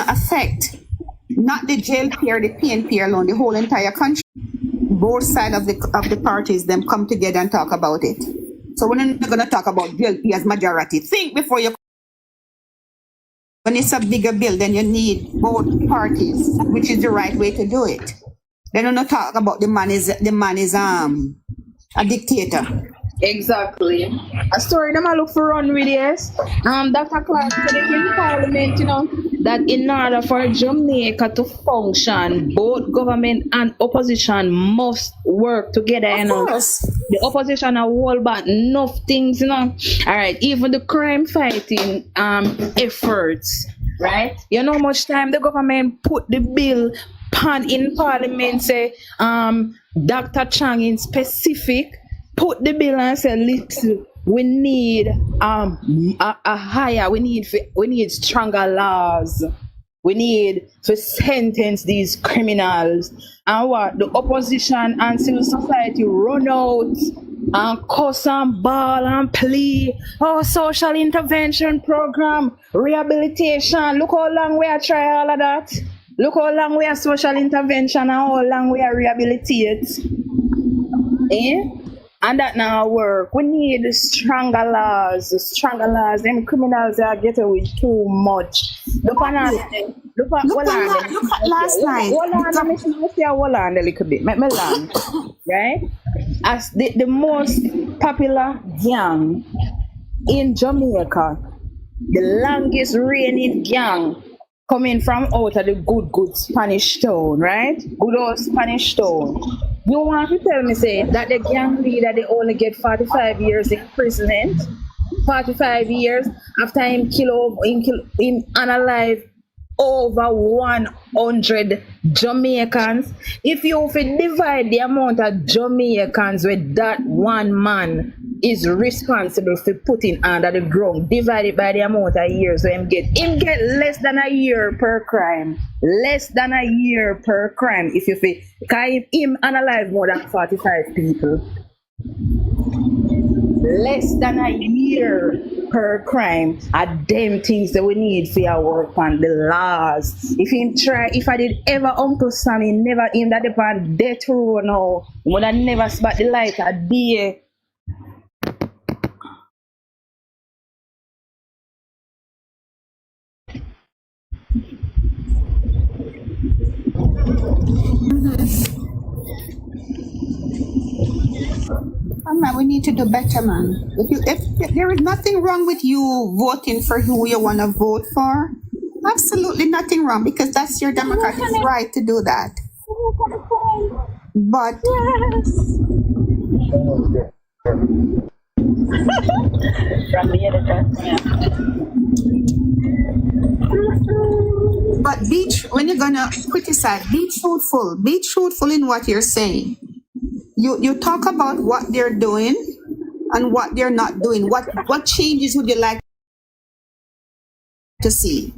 affect not the JLP or the PNP alone, the whole entire country. Both sides of the parties them come together and talk about it. So we're not gonna talk about JLP as majority. Think before you. When it's a bigger bill, then you need both parties, which is the right way to do it. They don't talk about the man is a dictator. Exactly. A story them I look for run with yes. Dr. Clark said in Parliament, you know, that in order for Jamaica to function, both government and opposition must work together. You know, the opposition are hold back enough things, you know. All right, even the crime fighting efforts, right? You know how much time the government put the bill in Parliament, say Dr. Chang in specific put the bill and said, listen, we need we need stronger laws. We need to sentence these criminals. And what the opposition and civil society run out and cuss and ball and plea. Oh, social intervention program, rehabilitation. Look how long we are trying all of that. Look how long we are social intervention and how long we are rehabilitate. And that now work. We need stronger laws. Them criminals are getting with too much. Look at last night. Hold on a little bit. Make me land. Right? As the most popular gang in Jamaica, the longest reigning gang coming from out of the good Spanish town, right? Good old Spanish town. You want to tell me, say, that the gang leader, they only get 45 years imprisonment? 45 years after him unalive over 100 Jamaicans. If you divide the amount of Jamaicans with that one man is responsible for putting under the ground, divided by the amount of years so him get less than a year per crime. Less than a year per crime if you feel, because him unalive more than 45 people. Less than a year per crime are them things that we need for our work on the laws. If I did ever Uncle Sammy, never him that upon death row now, would I never spot the light a day. Man, we need to do better, man. If there is nothing wrong with you voting for who you want to vote for, absolutely nothing wrong, because that's your democratic right to do that. But when you're gonna criticize, be truthful. Be truthful in what you're saying. You talk about what they're doing and what they're not doing. What changes would you like to see?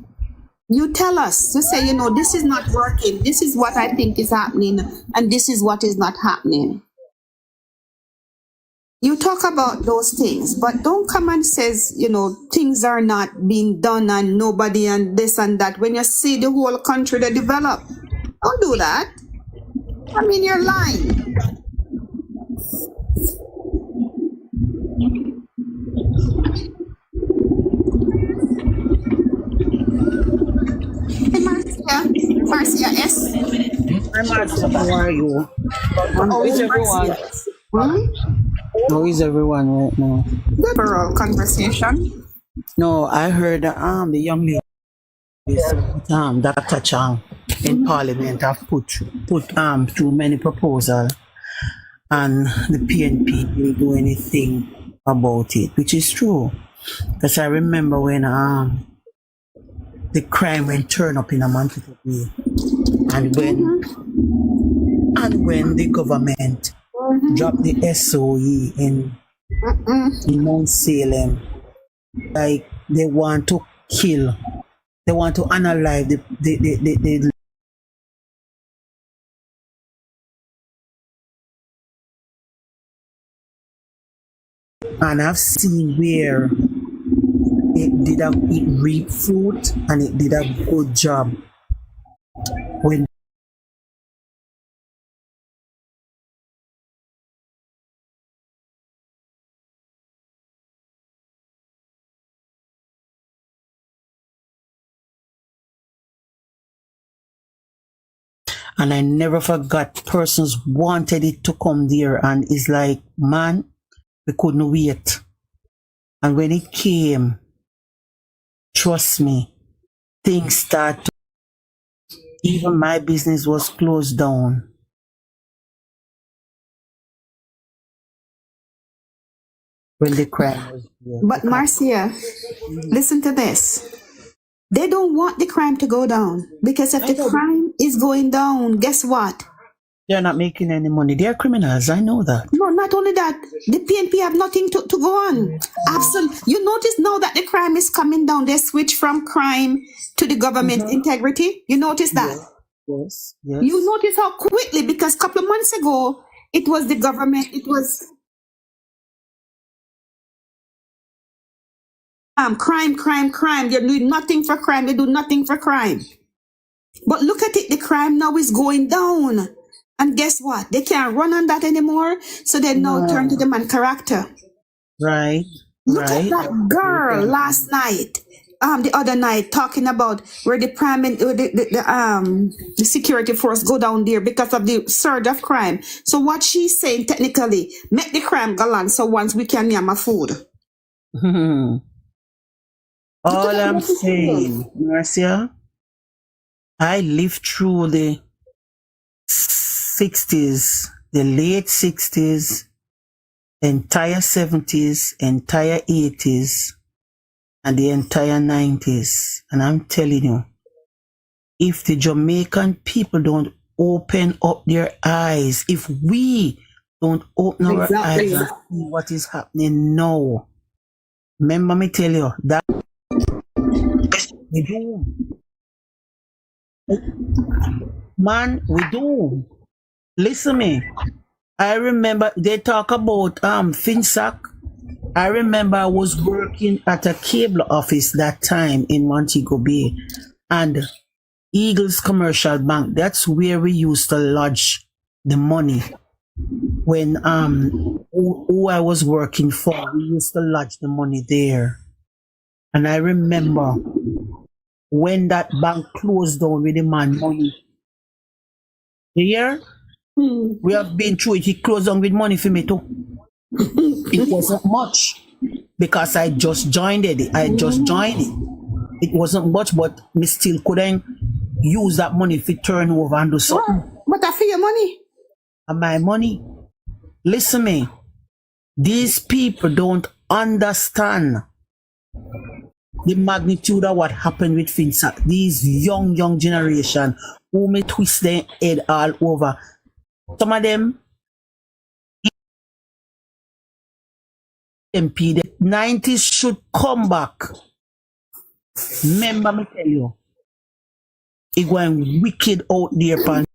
You tell us. You say, this is not working. This is what I think is happening, and this is what is not happening. You talk about those things, but don't come and says, things are not being done and nobody and this and that. When you see the whole country that develop, don't do that. I mean, you're lying. Marcia S. How are you? How is everyone? How is everyone right now? Liberal conversation. No, I heard the young lady, Dr. Chang, in Parliament have put too many proposals, and the PNP didn't do anything about it, which is true. Because I remember when the crime went turn up in a Montego Bay, and when the government dropped the SOE in Mount Salem, like they want to kill, they want to unalive the and I've seen where it reaped fruit and it did a good job when and I never forgot persons wanted it to come there, and it's like, man, we couldn't wait. And when it came, trust me, things started. Even my business was closed down. When the crime was there. But Marcia, listen to this. They don't want the crime to go down, because if the crime is going down, guess what? They're not making any money. They're criminals. I know that. No, not only that, the PNP have nothing to go on. Absolutely. You notice now that the crime is coming down. They switch from crime to the government integrity. You notice that? Yes. Yes. You notice how quickly, because a couple of months ago, it was the government, it was crime. They do nothing for crime. They do nothing for crime. But look at it, the crime now is going down. And guess what? They can't run on that anymore. So they now turn to the man character. Right. Look at that girl last night, the other night, talking about where the the security force go down there because of the surge of crime. So what she's saying technically, make the crime go on so once we can yam a food. All I'm saying, Marcia, I lived through the 60s, the late 60s, entire 70s, entire 80s, and the entire 90s. And I'm telling you, if the Jamaican people don't open up their eyes, if we don't open our eyes and see what is happening now, remember me tell you, that we do. Man, we do. Listen me. I remember they talk about FinSac. I remember I was working at a cable office that time in Montego Bay, and Eagles Commercial Bank, that's where we used to lodge the money. When who I was working for, we used to lodge the money there. And I remember when that bank closed down with the man money. You hear? We have been through it. He closed down with money for me too. It wasn't much because I just joined it. It wasn't much, but me still couldn't use that money to turn over and do something. But I feel your money. And my money. Listen me. These people don't understand the magnitude of what happened with FinSac. These young generation who may twist their head all over. Some of them MP, the 90s should come back. Remember me tell you, it going wicked out there, pan.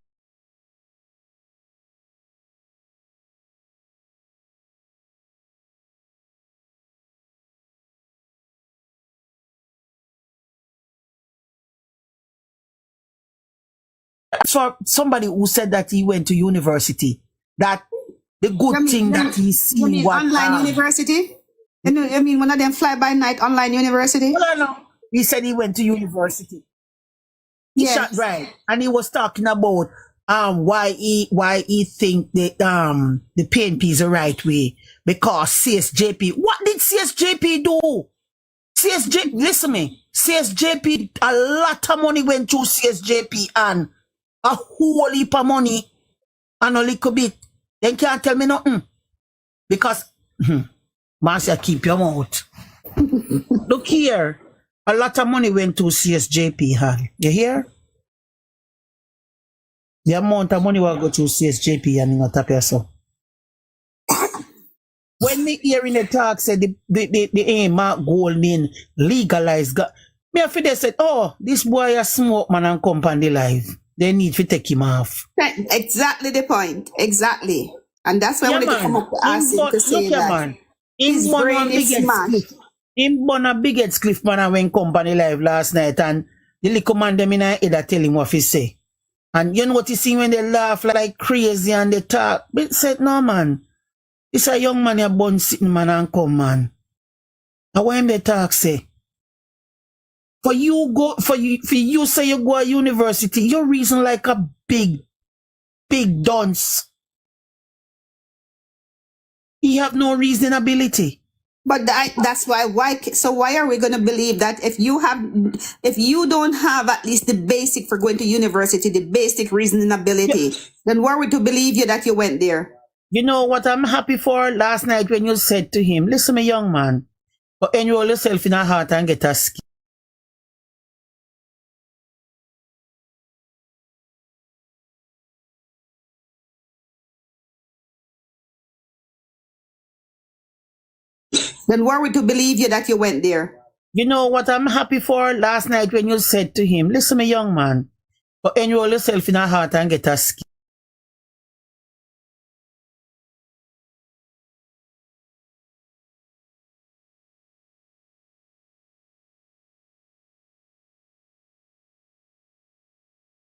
For somebody who said that he went to university, that the good thing that he see you mean what online university? I mean one of them fly by night online university? No. He said he went to university. He Yes. shot right, and he was talking about why he think that the PNP is the right way because CSJP. What did CSJP do? CSJ, listen me. CSJP, a lot of money went through CSJP and a whole heap of money and a little bit. They can't tell me nothing because Marcia, keep your mouth. Look here, a lot of money went to CSJP, Han. You hear? The amount of money will go to CSJP and not tap yourself. When me hearing the talk said the aim Mark Goldman legalized, me after they said, oh, this boy a smoke man and company live. They need to take him off. Exactly the point. Exactly. And that's why Yeah, I wanted to come up to ask him to say that. Man. His brain is smashed. Him born a big head cliff man and went company live last night and the little man them in a head tell him what he say. And you know what you see when they laugh like crazy and they talk? But said, no man. It's a young man, a born sitting man and come man. And when they talk say, for you say you go to university, you reason like a big dunce. You have no reasonability. But that's why. So why are we going to believe that if you don't have at least the basic for going to university, the basic reasonability, then why are we to believe you that you went there? You know what I'm happy for last night when you said to him, listen, me young man, but enroll yourself in a heart and get a skill. Then why are we to believe you that you went there? You know what I'm happy for last night when you said to him, listen, me young man, but enroll yourself in a heart and get a skill.